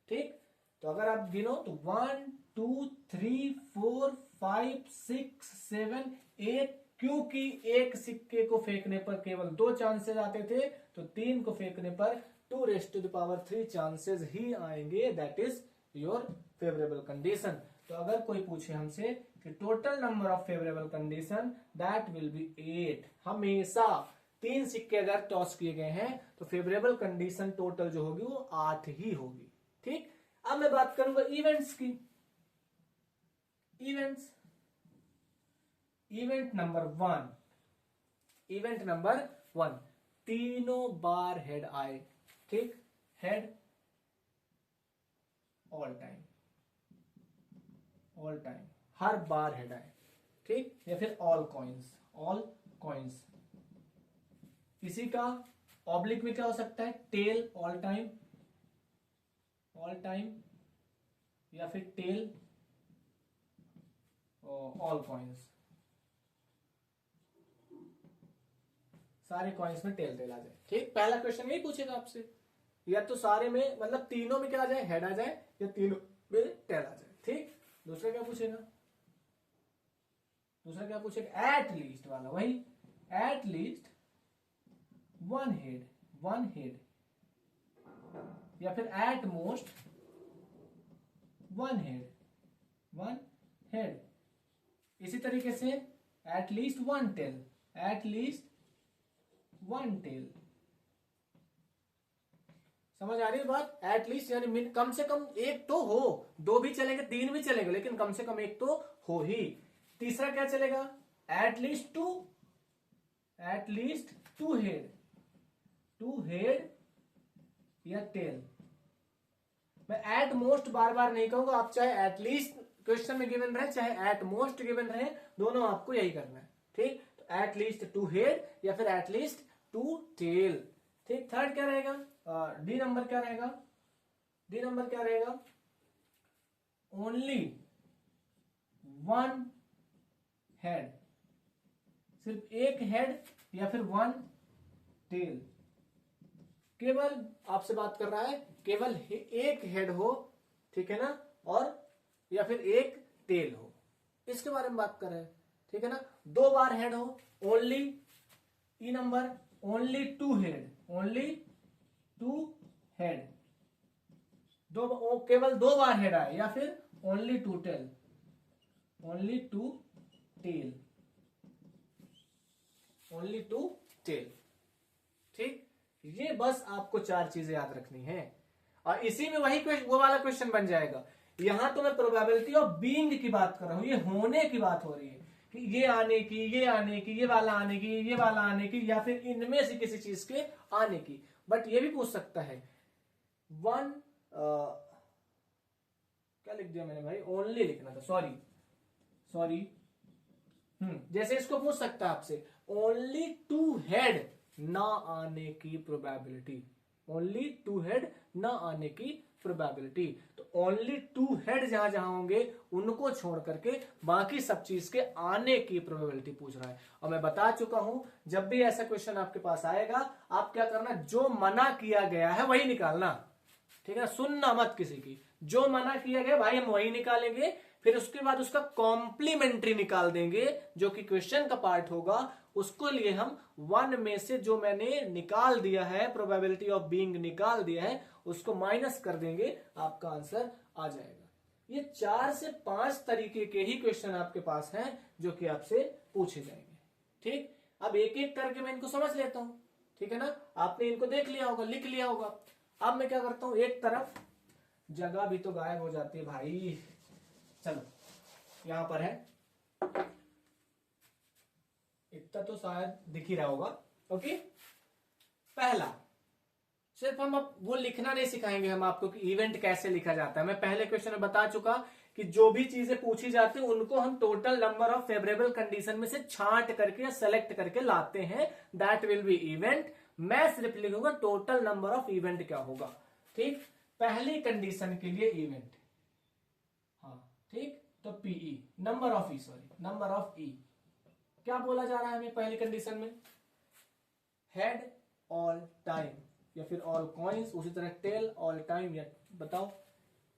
ठीक, तो अगर आप गिनो तो 1 2 3 4 5 6 7 8, क्योंकि एक सिक्के को फेंकने पर केवल 2 चांसेस आते थे, तो 3 को फेंकने पर 2⁻³ चांसेस ही आएंगे। That is your favourable condition. तो अगर कोई पूछे हमसे कि total number of favourable condition, that will B 8। हमेशा 3 सिक्के अगर टॉस किए गए हैं तो फेवरेबल कंडीशन टोटल जो होगी वो 8 ही होगी। ठीक, अब मैं बात करूंगा इवेंट्स की। इवेंट नंबर 1, तीनों बार हेड आए। ठीक, हेड ऑल टाइम, हर बार हेड आए। ठीक, या फिर ऑल कॉइन्स। इसी का ऑब्लिक में क्या हो सकता है, टेल ऑल टाइम, या फिर टेल ऑल कॉइन्स। सारे कॉइन्स में टेल टेल आ जाए। ठीक, पहला क्वेश्चन यही पूछेगा आपसे, या तो सारे में मतलब तीनों में क्या आ जाए, हेड आ जाए, या तीनों में टेल आ जाए। ठीक, दूसरा क्या पूछेगा, दूसरा क्या पूछेगा, एट लीस्ट वाला, वही एट लीस्ट वन हेड, या फिर एट मोस्ट वन हेड। इसी तरीके से at least one tail, at least one tail. समझ आ रही है बात, एट लीस्ट यानी कम से कम एक तो हो, दो भी चलेगा, तीन भी चलेगा, लेकिन कम से कम एक तो हो ही। तीसरा क्या चलेगा, एट लीस्ट टू हेड या टेल। मैं एट मोस्ट बार बार नहीं कहूंगा, आप चाहे एट लीस्ट क्वेश्चन में गिवन रहे चाहे एट मोस्ट गिवन रहे, दोनों आपको यही करना है। ठीक, तो एट लीस्ट टू हेड या फिर एट लीस्ट टू टेल। ठीक, थर्ड क्या रहेगा, डी नंबर क्या रहेगा, डी नंबर क्या रहेगा, ओनली वन हेड, सिर्फ एक हेड या फिर वन टेल। केवल आपसे बात कर रहा है, केवल एक हेड हो, ठीक है ना, और या फिर एक टेल हो, इसके बारे में बात कर रहे हैं। ठीक है ना, दो बार हेड हो, only E number, only two head, only two head, दो केवल दो बार हेड आए, या फिर only two tail, only two tail, only two tail. ठीक, ये बस आपको चार चीजें याद रखनी है, और इसी में वही वो वाला क्वेश्चन बन जाएगा। यहां तो मैं प्रोबेबिलिटी ऑफ बीइंग की बात कर रहा हूं, ये होने की बात हो रही है कि ये आने की, ये आने की, ये वाला आने की, ये वाला आने की, या फिर इनमें से किसी चीज के आने की। बट ये भी पूछ सकता है वन, क्या लिख दिया मैंने भाई, ओनली लिखना था, सॉरी। जैसे इसको पूछ सकता है आपसे, ओनली टू हेड ना आने की प्रोबेबिलिटी, ओनली टू हेड ना आने की प्रोबेबिलिटी। तो ओनली टू हेड जहां जहां होंगे उनको छोड़ करके बाकी सब चीज के आने की प्रोबेबिलिटी पूछ रहा है। और मैं बता चुका हूं, जब भी ऐसा क्वेश्चन आपके पास आएगा, आप क्या करना, जो मना किया गया है वही निकालना। ठीक है, सुनना मत किसी की, जो मना किया गया भाई हम वही निकालेंगे, फिर उसके बाद उसका कॉम्प्लीमेंट्री निकाल देंगे जो कि क्वेश्चन का पार्ट होगा। उसको लिए हम वन में से जो मैंने निकाल दिया है, प्रोबेबिलिटी ऑफ बीइंग निकाल दिया है, उसको माइनस कर देंगे, आपका आंसर आ जाएगा। ये 4 से 5 तरीके के ही क्वेश्चन आपके पास हैं जो कि आपसे पूछे जाएंगे। ठीक, अब एक एक करके मैं इनको समझ लेता हूं। ठीक है ना, आपने इनको देख लिया होगा, लिख लिया होगा। अब मैं क्या करता हूं, एक तरफ जगह भी तो गायब हो जाती है भाई, चलो यहां पर है, इतना तो शायद दिख ही रहा होगा। ओके, पहला, सिर्फ हम अब वो लिखना नहीं सिखाएंगे हम आपको कि इवेंट कैसे लिखा जाता है। मैं पहले क्वेश्चन में बता चुका कि जो भी चीजें पूछी जाती है उनको हम total number of favourable condition में से छांट करके या सेलेक्ट करके लाते हैं, दैट विल बी इवेंट। मैं सिर्फ लिखूंगा टोटल नंबर ऑफ इवेंट क्या होगा। ठीक, पहली कंडीशन के लिए इवेंट, हाँ ठीक, तो PE number of E, number of E, क्या बोला जा रहा है हमें पहली कंडीशन में, हेड ऑल टाइम या फिर ऑल कॉइन्स, उसी तरह टेल ऑल टाइम। या बताओ,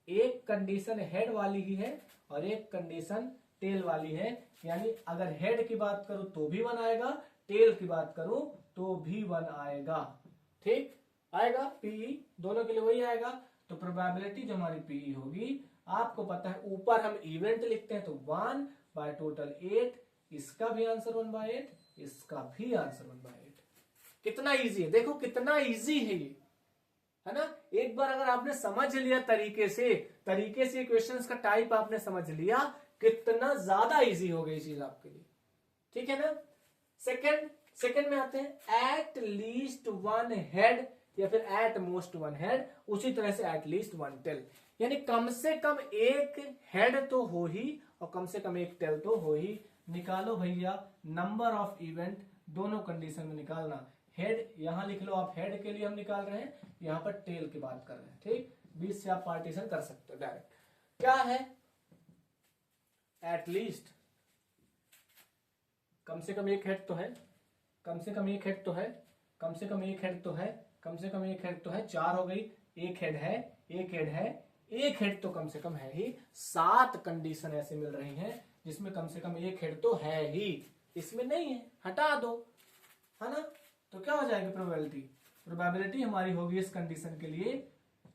एक कंडीशन हेड वाली ही है और एक कंडीशन टेल वाली है, यानी अगर हेड की बात करूं तो भी 1 आएगा, टेल की बात करूं तो भी 1 आएगा। ठीक, आएगा पीई, दोनों के लिए वही आएगा। तो प्रोबेबिलिटी जो हमारी पीई होगी, आपको पता है ऊपर हम इवेंट लिखते हैं तो 1 बाय टोटल 8, इसका भी आंसर 1/8, इसका भी आंसर 1/8। कितना इजी है, देखो कितना इजी है ये, है ना। एक बार अगर आपने समझ लिया तरीके से क्वेश्चंस का टाइप आपने समझ लिया, कितना ज्यादा इजी हो गई चीज आपके लिए। ठीक है ना। सेकंड में आते हैं, एट लीस्ट 1 हेड या फिर एट मोस्ट 1 हेड, उसी तरह से एट लीस्ट 1 टेल, यानी कम से कम एक हेड तो हो ही और कम से कम एक टेल तो हो ही। निकालो भैया नंबर ऑफ इवेंट, दोनों कंडीशन में निकालना। हेड यहां लिख लो आप, हेड के लिए हम निकाल रहे हैं, यहां पर टेल की बात कर रहे हैं। ठीक, बीच से आप पार्टीशन कर सकते हो डायरेक्ट। क्या है, एट लीस्ट, कम से कम एक हेड तो है, कम से कम एक हेड तो है, कम से कम एक हेड तो है, कम से कम एक हेड तो है, 4 हो गई, एक हेड है, एक हेड है, एक हेड तो कम से कम है ही। 7 कंडीशन ऐसे मिल रही हैं जिसमें कम से कम एक हेड तो है ही, इसमें नहीं है, हटा दो, है ना। तो क्या हो जाएगी प्रोबेबिलिटी, प्रोबेबिलिटी हमारी होगी इस कंडीशन के लिए,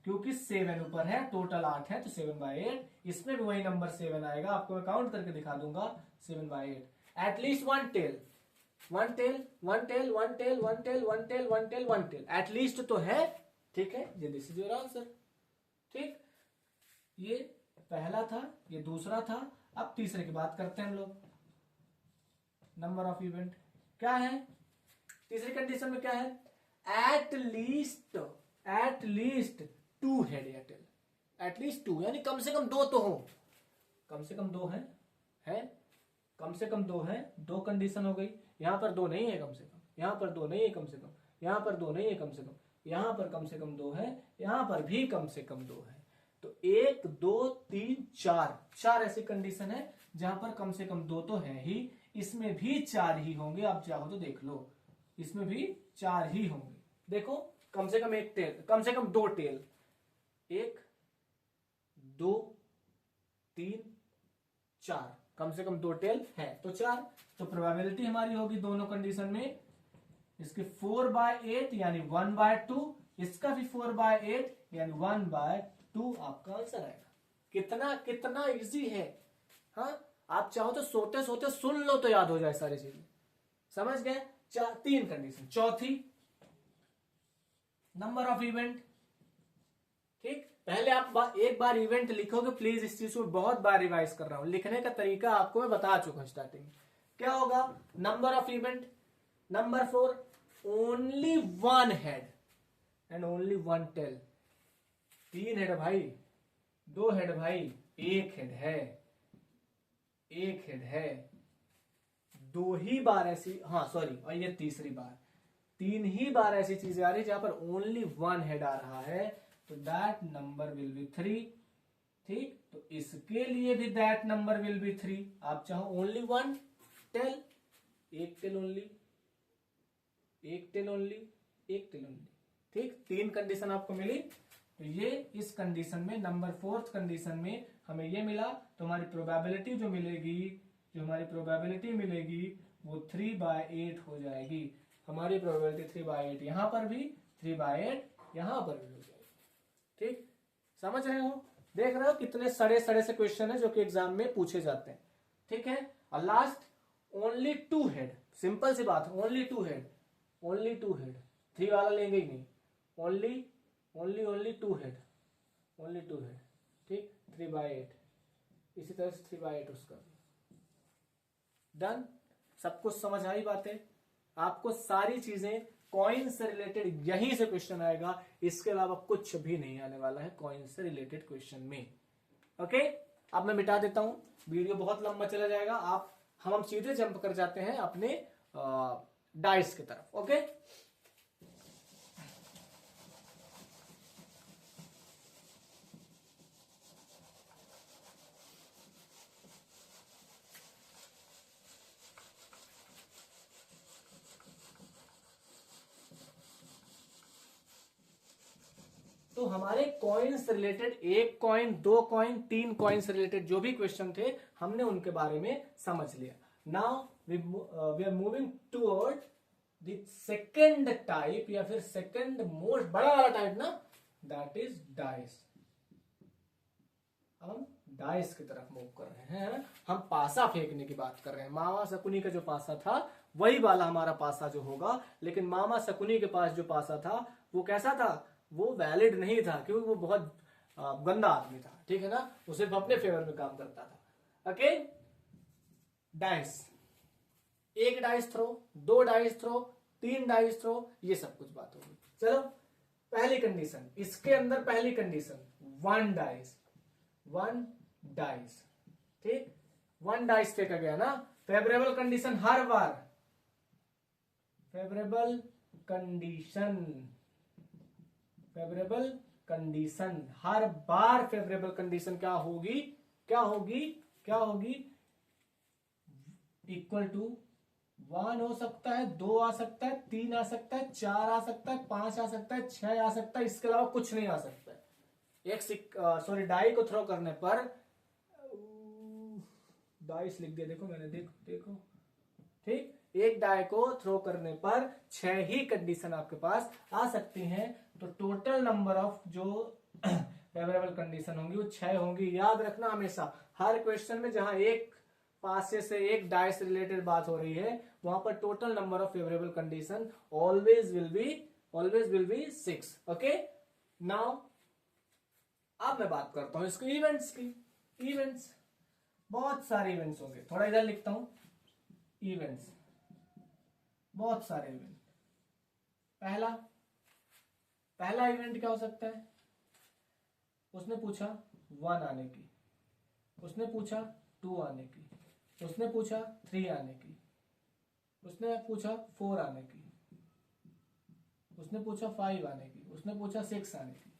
क्योंकि 7 ऊपर है, टोटल 8 है, तो 7/8, इसमें भी वही नंबर 7 आएगा, आपको मैं काउंट करके दिखा दूंगा, 7/8। At least one tail, one tail, one tail, one tail, one tail, one tail, one tail, one tail, at least तो है, ठीक है, ये दिस इज योर आंसर। ठीक, ये पहला था, ये दूसरा था। अब तीसरे की बात करते हैं हम लोग। नंबर ऑफ इवेंट क्या है तीसरी कंडीशन में, क्या है, एट लीस्ट 2 हेड या टेल, एटलीस्ट 2 यानी कम से कम 2 तो हो, कम से कम 2 है, कम से कम 2 है, 2 कंडीशन हो गई। यहां पर 2 नहीं है कम से कम, यहां पर 2 नहीं है कम से कम, यहां पर 2 नहीं है कम से कम, यहां पर कम से कम 2 है, यहां पर भी कम से कम 2 है। तो 1 2 3 4 ऐसी कंडीशन है जहां पर कम से कम 2 तो है ही, इसमें भी 4 ही होंगे, आप चाहो तो देख लो, इसमें भी 4 ही होंगे। देखो, कम से कम एक टेल, कम से कम 2 टेल, 1 2 3 4, कम से कम 2 टेल है तो 4। तो प्रोबेबिलिटी हमारी होगी दोनों कंडीशन में, इसके 4/8 यानी 1/2, इसका भी 4/8 यानी 1/2 आपका आंसर आएगा। कितना कितना इजी है, हाँ, आप चाहो तो सोते सोते सुन लो तो याद हो जाए सारी चीजें, समझ गए। 3 कंडीशन। चौथी, नंबर ऑफ इवेंट। ठीक, पहले आप एक बार इवेंट लिखोगे, प्लीज इस चीज को बहुत बार रिवाइज कर रहा हूं, लिखने का तरीका आपको मैं बता चुका हूं स्टार्टिंग में। क्या होगा, number of event, number 4, only 1 head and only 1 tail. 3 head भाई, 2 हेड भाई, 1 हेड है, 1 हेड है, 2 ही बार ऐसी, हाँ सॉरी, और ये तीसरी बार, 3 ही बार ऐसी चीजें आ रही जहां पर ओनली 1 हेड आ रहा है, तो दैट नंबर विल बी 3। ठीक, तो इसके लिए भी दैट नंबर विल बी 3। आप चाहो only 1 tail, 1 tell only, 1 tell only, 1 tell only. ठीक, 3 कंडीशन आपको मिली। तो ये इस कंडीशन में, नंबर 4th कंडीशन में हमें ये मिला, तो हमारी प्रोबेबिलिटी जो मिलेगी, जो हमारी प्रोबेबिलिटी मिलेगी वो 3/8 हो जाएगी। हमारी प्रोबेबिलिटी 3/8 यहां पर भी, 3/8 यहां पर भी हो जाएगी। ठीक, समझ रहे हो, देख रहे हो कितने सड़े सड़े से क्वेश्चन है जो कि एग्जाम में पूछे जाते हैं। ठीक है, और लास्ट, ओनली 2 हेड, सिंपल सी बात है, ओनली 2 हेड, ओनली 2 हेड, 3 वाला लेंगे ही नहीं, only only 2 head, only 2 head. ठीक, 3/8, इसी तरह से 3/8 उसका। डन, सब कुछ समझ आई बातें, आपको सारी चीजें कॉइन से रिलेटेड यहीं से क्वेश्चन आएगा, इसके अलावा कुछ भी नहीं आने वाला है कॉइन से रिलेटेड क्वेश्चन में। ओके, अब मैं मिटा देता हूं, वीडियो बहुत लंबा चला जाएगा। हम सीधे जंप कर जाते हैं अपने डाइस की तरफ। ओके, तो हमारे कॉइन से रिलेटेड 1 कॉइन, 2 कॉइन, 3 कॉइन से रिलेटेड जो भी क्वेश्चन थे हमने उनके बारे में समझ लिया। Now we are moving toward the second type, या फिर सेकंड मोस्ट बड़ा वाला टाइप ना, दैट इज डाइस। हम डाइस की तरफ मूव कर रहे हैं, हम पासा फेंकने की बात कर रहे हैं। मामा शकुनी का जो पासा था वही वाला हमारा पासा जो होगा, लेकिन मामा शकुनी के पास जो पासा था वो कैसा था, वो वैलिड नहीं था, क्योंकि वो बहुत गंदा आदमी था। ठीक है ना, वो सिर्फ अपने फेवर में काम करता था। Okay, dice, 1 dice throw, 2 dice throw, 3 dice throw, ये सब कुछ बात होगी। चलो, पहली कंडीशन, इसके अंदर पहली कंडीशन 1 डाइस, 1 डाइस। ठीक, 1 डाइस फेंका गया ना, फेवरेबल कंडीशन हर बार, फेवरेबल कंडीशन, फेवरेबल कंडीशन हर बार, फेवरेबल कंडीशन क्या होगी, क्या होगी, क्या होगी, इक्वल टू 1 हो सकता है, 2 आ सकता है, 3 आ सकता है, 4 आ सकता है, 5 आ सकता है, 6 आ सकता है, इसके अलावा कुछ नहीं आ सकता है। एक डाई को थ्रो करने पर, डाइस लिख दिया, देखो मैंने, देखो देखो, ठीक, एक डाई को थ्रो करने पर 6 ही कंडीशन आपके पास आ सकती हैं। तो टोटल नंबर ऑफ जो फेवरेबल कंडीशन होंगी वो 6 होंगी। याद रखना हमेशा, हर क्वेश्चन में जहां एक पासे से एक डाई से रिलेटेड बात हो रही है, वहां पर total number of favourable condition always will be 6। Okay, now अब मैं बात करता हूं इसके इवेंट्स की। इवेंट्स, बहुत सारे इवेंट्स होंगे, थोड़ा इधर लिखता हूं, इवेंट्स, बहुत सारे इवेंट। पहला इवेंट क्या हो सकता है? उसने पूछा 1 आने की, उसने पूछा 2 आने की, उसने पूछा 3 आने की, उसने पूछा 4 आने की, उसने पूछा 5 आने की, उसने पूछा 6 आने की।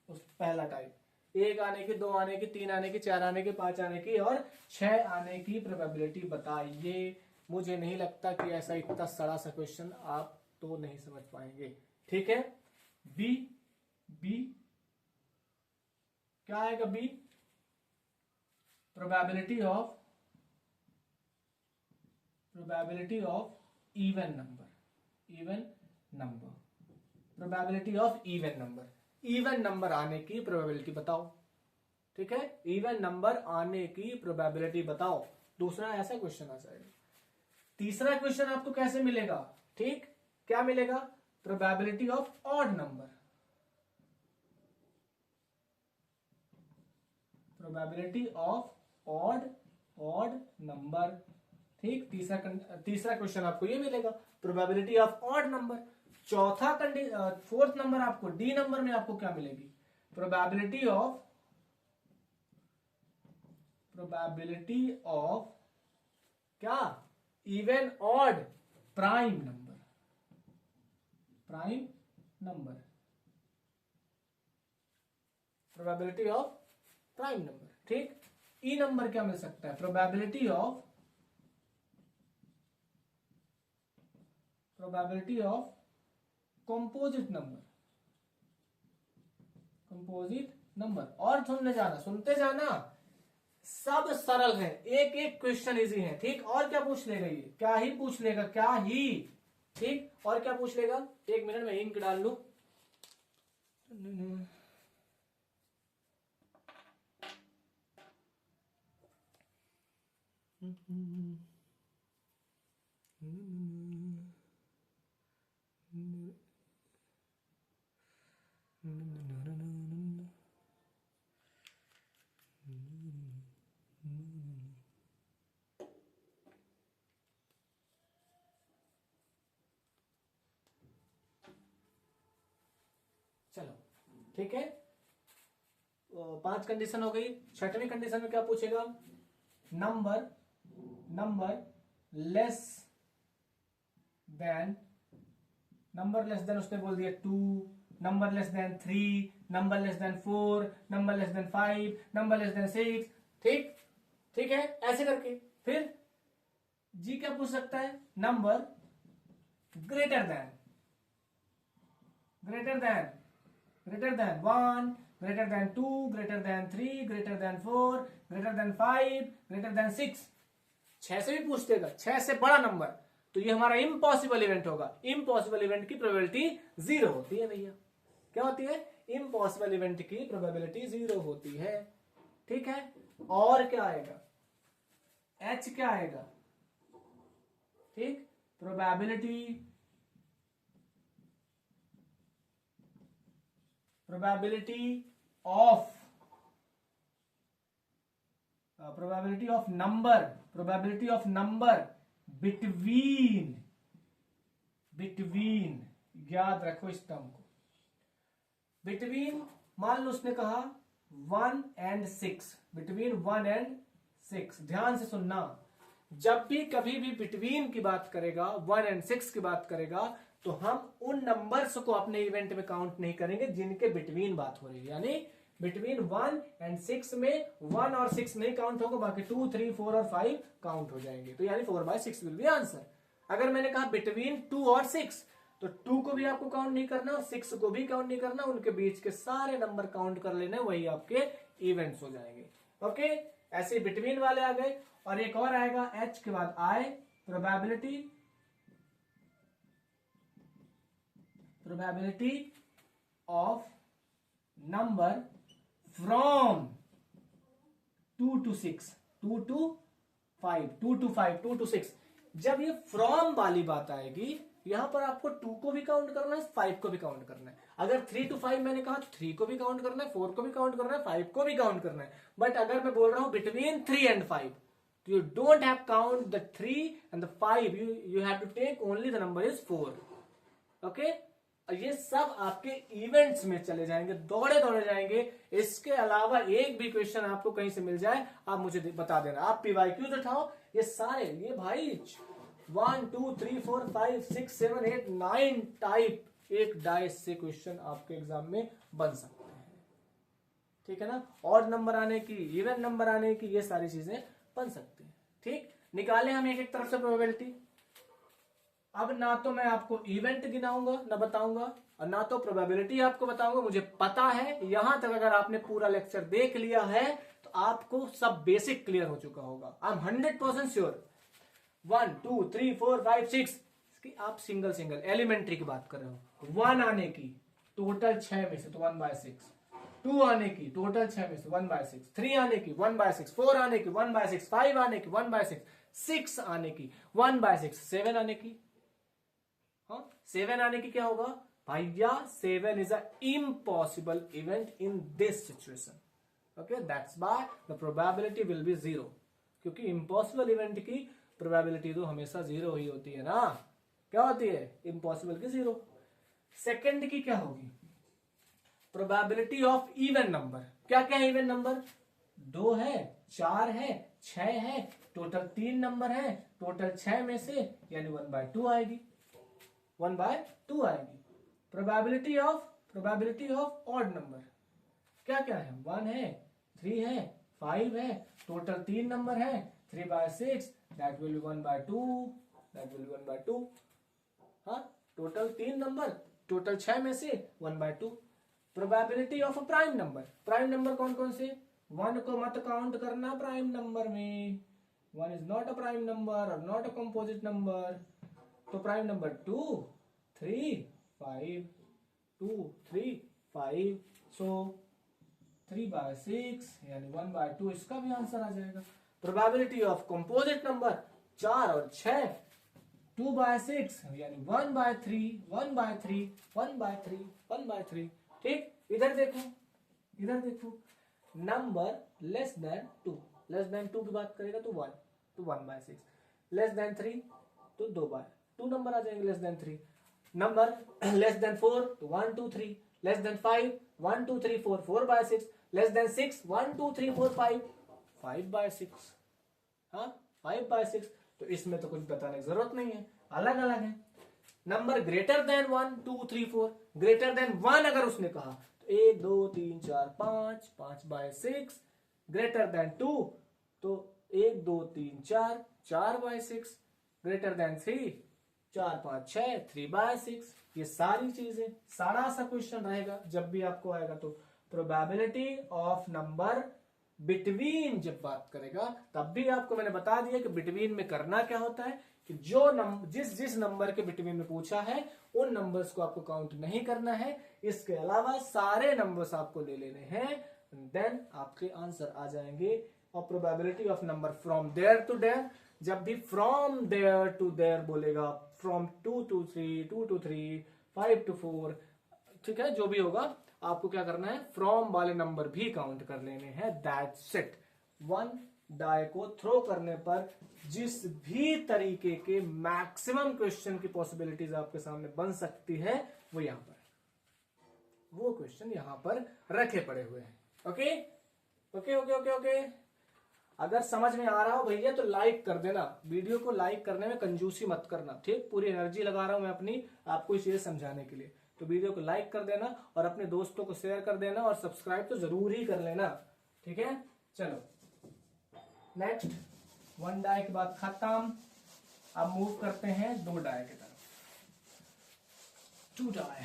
उस पहला टाइप, 1 आने की, 2 आने की, 3 आने की, 4 आने की, 5 आने की और 6 आने की प्रोबेबिलिटी बताइए। मुझे नहीं लगता कि ऐसा इतना सड़ा सा क्वेश्चन आप तो नहीं समझ पाएंगे। ठीक है, बी, बी क्या आएगा? B, probability of even number, probability of even number आने की प्रोबेबिलिटी बताओ। ठीक है, इवन नंबर आने की प्रोबेबिलिटी बताओ। दूसरा ऐसा क्वेश्चन आ जाएगा। तीसरा क्वेश्चन आपको कैसे मिलेगा? ठीक, क्या मिलेगा? Probability of odd number, probability of odd number. ठीक, तीसरा क्वेश्चन आपको ये मिलेगा, probability of odd number. Fourth number आपको, डी नंबर में आपको क्या मिलेगी? प्रोबेबिलिटी ऑफ क्या? Even odd prime number, probability of prime number. ठीक, ई नंबर क्या मिल सकता है? Probability of composite number. और सुनते जाना, सब सरल है, एक एक क्वेश्चन इजी है। ठीक, और क्या पूछ लेगा ये? क्या ही पूछ लेगा, क्या ही। ठीक, और क्या पूछ लेगा? एक मिनट में इंक डाल लू। चलो, ठीक है, 5 कंडीशन हो गई। छठवीं कंडीशन में क्या पूछेगा? नंबर लेस देन, उसने बोल दिया 2, number less than 3, number less than 4, number less than 5, number less than 6। ठीक है, ऐसे करके। फिर जी क्या पूछ सकता है? Number greater than 1, greater than 2, greater than 3, greater than 4, greater than 5, greater than 6। 6 से भी पूछ देगा, 6 से बड़ा नंबर, तो ये हमारा इम्पॉसिबल इवेंट होगा। इम्पॉसिबल इवेंट की प्रोबेबिलिटी 0 होती है भैया। क्या होती है? इम्पॉसिबल इवेंट की प्रोबेबिलिटी 0 होती है। ठीक है, और क्या आएगा? एच क्या आएगा? ठीक, प्रोबेबिलिटी ऑफ नंबर बिटवीन, याद रखो इस टर्म को। बिटवीन, मान लो उसने कहा 1 and 6, बिटवीन 1 and 6। ध्यान से सुनना, जब भी कभी भी बिटवीन की बात करेगा, 1 and 6 की बात करेगा, तो हम उन नंबर्स को अपने इवेंट में काउंट नहीं करेंगे जिनके बिटवीन बात हो रही है। यानी बिटवीन 1 and 6 में 1 और 6 नहीं काउंट होगा, बाकी 2, 3, 4 और 5 काउंट हो जाएंगे। तो यानी 4/6 विल बी आंसर। अगर मैंने कहा बिटवीन 2 और 6, तो 2 को भी आपको काउंट नहीं करना और 6 को भी काउंट नहीं करना, उनके बीच के सारे नंबर काउंट कर लेने, वही आपके इवेंट्स हो जाएंगे। ओके, ऐसे बिटवीन वाले आ गए। और एक और आएगा एच के बाद I, probability of number from 2 to 6, 2 to 5, 2 to 5, 2 to 6। जब ये फ्रॉम वाली बात आएगी, यहां पर आपको 2 को भी काउंट करना है, 5 को भी काउंट करना है। अगर 3 to 5 मैंने कहा तो 3 को भी काउंट करना है, 4 को भी काउंट करना है, 5 को भी काउंट करना है। बट अगर मैं बोल रहा हूं बिटवीन 3 and 5, तो you don't have count the 3 and the 5, you have to take only the number is 4। Okay, ये सब आपके इवेंट्स में चले जाएंगे, दौड़े दौड़े जाएंगे। इसके अलावा एक भी क्वेश्चन आपको कहीं से मिल जाए, आप मुझे बता देना। आप पीवाईक्यूज उठाओ, ये सारे, ये भाई 1 2 3 4 5 6 7 8 9 टाइप एक डाइस से क्वेश्चन आपके एग्जाम में बन सकते हैं। ठीक है ना, ऑड नंबर आने की, इवन नंबर आने की, ये सारी चीजें बन सकती हैं। ठीक, निकाले हम एक एक तरफ से प्रोबेबिलिटी। अब ना तो मैं आपको इवेंट गिनाऊंगा, ना बताऊंगा, और ना तो प्रोबेबिलिटी आपको बताऊंगा। मुझे पता है यहां तक अगर आपने पूरा लेक्चर देख लिया है तो आपको सब बेसिक क्लियर हो चुका होगा। I am 100% sure. 1 2 3 4 5 6 की आप सिंगल सिंगल एलिमेंट्री की बात कर रहे हो। 1 आने की टोटल 6 में से तो 1/6, 2 आने की टोटल 6 में से 1/6, 3 आने की 1/6, 4 आने की 1/6, 5 आने की 1/6, 6 आने की 1/6, 7 आने की, हाँ 7 आने की क्या होगा भैया, 7 is a impossible event in this situation. Okay, that's by the probability will B 0, क्योंकि इम्पॉसिबल इवेंट की प्रोबेबिलिटी तो हमेशा 0 ही होती है ना। क्या होती है, इम्पॉसिबल की 0। सेकंड की क्या होगी, प्रोबेबिलिटी ऑफ इवन नंबर। क्या क्या है इवन नंबर, 2 है, 4 है, 6 है, टोटल 3 नंबर है, टोटल 6 में से यानी 1/2 आएगी, 1/2 आएगी। प्रोबेबिलिटी ऑफ ऑड नंबर क्या क्या है, 1 है, 3 है, 5 है, टोटल 3 नंबर है, 3/6, that will B 1/2, that will B 1/2। हाँ, टोटल 3 नंबर, टोटल 6 में से 1/2। Probability of a prime number, prime number कौन कौन से, 1 को मत काउंट करना प्राइम नंबर में, 1 is not a prime number और नॉट अ कंपोजिट नंबर। तो प्राइम नंबर 2 3 5, 2 3 5, सो 3/6 यानी 1/2, इसका भी आंसर आ जाएगा। प्रोबेबिलिटी ऑफ कंपोजिट नंबर 4 और 6, 2/6 यानी 1/3, 1/3, 1/3, 1/3। ठीक, इधर देखो, इधर देखो, number less than 2, less than 2 की बात करेगा तो 1, तो 1/6, लेस देन 3 तो 2 नंबर आ जाएंगे less than 3। Number less than 4 तो 1 2 3, लेस देन 5 1 2 3 4, 4/6, लेस देन 6 1 2 3 4 5, 5/6। हाँ, 5/6। तो इसमें तो कुछ बताने की जरूरत नहीं है, अलग अलग है। Number greater than 1 2 3 4, greater than 1 अगर उसने कहा तो 1 2 3 4 5, 5/6। ग्रेटर देन 2 तो 1 2 3 4, 4/6। Greater than 3 4 5 6, 3/6। ये सारी चीजें, सारा सा क्वेश्चन रहेगा जब भी आपको आएगा। तो प्रोबेबिलिटी ऑफ नंबर बिटवीन जब बात करेगा तब भी आपको मैंने बता दिया कि बिटवीन में करना क्या होता है, कि जो नंबर जिस नंबर के बिटवीन में पूछा है उन नंबर्स को आपको काउंट नहीं करना है, इसके अलावा सारे नंबर्स आपको ले लेने हैं, देन आपके आंसर आ जाएंगे। और probability of number from there to there, जब भी फ्रॉम देयर टू देयर बोलेगा, फ्रॉम 2 to 3, 2 to 3, 5 to 4, ठीक है, जो भी होगा आपको क्या करना है, फ्रॉम वाले नंबर भी काउंट कर लेने हैं। That's it. 1 डाई को थ्रो करने पर जिस भी तरीके के मैक्सिमम क्वेश्चन की पॉसिबिलिटीज आपके सामने बन सकती है वो यहां पर, वो क्वेश्चन यहां पर रखे पड़े हुए हैं। Okay okay okay okay okay. अगर समझ में आ रहा हो भैया तो लाइक कर देना, वीडियो को लाइक करने में कंजूसी मत करना। ठीक, पूरी एनर्जी लगा रहा हूं मैं अपनी आपको ये चीजें समझाने के लिए, तो वीडियो को लाइक कर देना और अपने दोस्तों को शेयर कर देना और सब्सक्राइब तो जरूर ही कर लेना। ठीक है, चलो नेक्स्ट 1 डाई की बात खत्म। अब मूव करते हैं 2 डाई की तरफ। 2 डाई,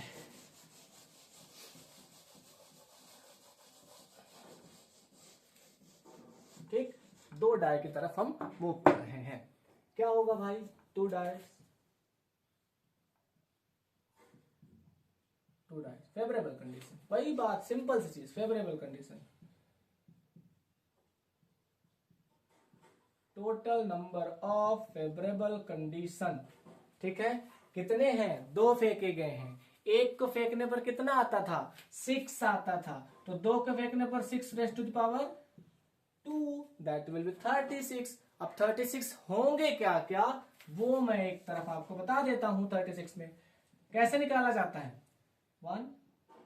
ठीक, 2 डाई की तरफ हम मूव कर रहे हैं। क्या होगा भाई? 2 डाई, 2 डाई, फेवरेबल कंडीशन। वही बात, सिंपल सी चीज, favourable condition. Total number of favourable condition, ठीक है, कितने हैं? 2 फेंके गए हैं। एक को फेंकने पर कितना आता था? 6 आता था। तो 2 को फेंकने पर 6 raise to the power 2, that will be 36। अब 36 होंगे क्या क्या, वो मैं एक तरफ आपको बता देता हूं। 36 में कैसे निकाला जाता है? 1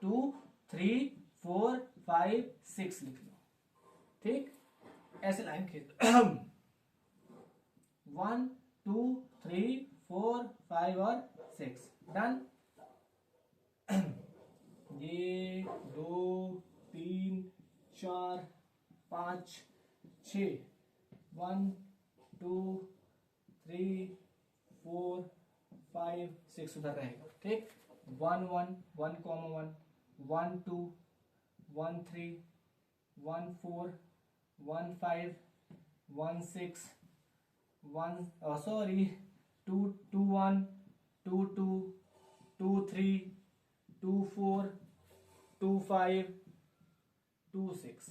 2 3 4 5 6 लिख लो, ठीक, ऐसे लाइन खींच 1 2 3 4 5 और 6, डन। ये 2 3 4 5 6, 1 2 3 4 5 6 उधर रहेगा, ठीक। 1 1 1 1 1 2 1 3 1 4 1 5 1 6 1 sorry 2 2 1 2 2 2 3 2 4 2 5 2 6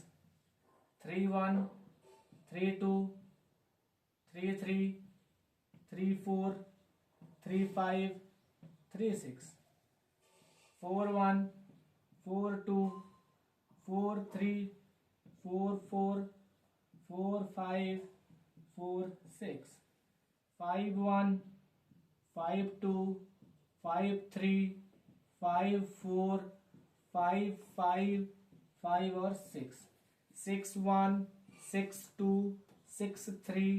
3 1 3 2 3 3 3 4 3 5 3 6 4 1 4 2 4 3 4 4 4 5 4 6 5 1 5 2 5 3 5 4 5 5 5 और 6 6 1 6 2 6 3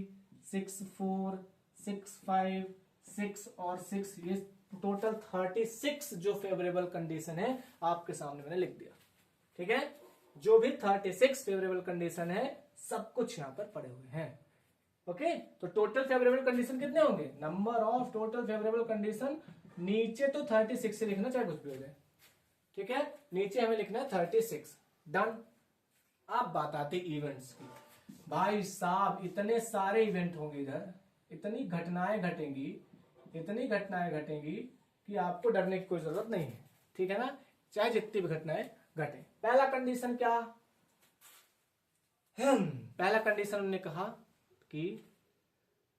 6 4 6 5 6 और 6, ये टोटल 36 जो फेवरेबल कंडीशन है आपके सामने मैंने लिख दिया, ठीक है। जो भी 36 फेवरेबल कंडीशन है सब कुछ यहां पर पड़े हुए हैं, ओके। तो टोटल फेवरेबल कंडीशन कितने होंगे? Number of total favourable condition, नीचे तो 36 से लिखना चाहे कुछ भी हो जाए, ठीक है, नीचे हमें लिखना है 36, डन। अब बात आती इवेंट्स की। भाई साहब इतने सारे इवेंट होंगे इधर, इतनी घटनाएं घटेंगी, इतनी घटनाएं घटेंगी कि आपको डरने की कोई जरूरत नहीं है, ठीक है ना, चाहे जितनी भी घटनाएं घटे। पहला कंडीशन क्या? पहला कंडीशन उन्होंने कहा कि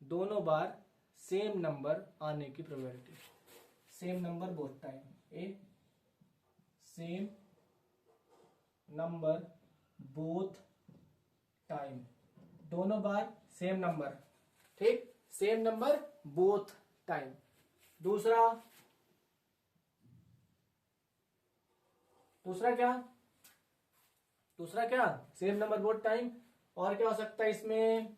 दोनों बार सेम नंबर आने की probability, same number both time, a same number both time, दोनों बार सेम नंबर, ठीक, सेम नंबर बोथ टाइम। दूसरा क्या? दूसरा क्या? Same number both time. और क्या हो सकता है इसमें?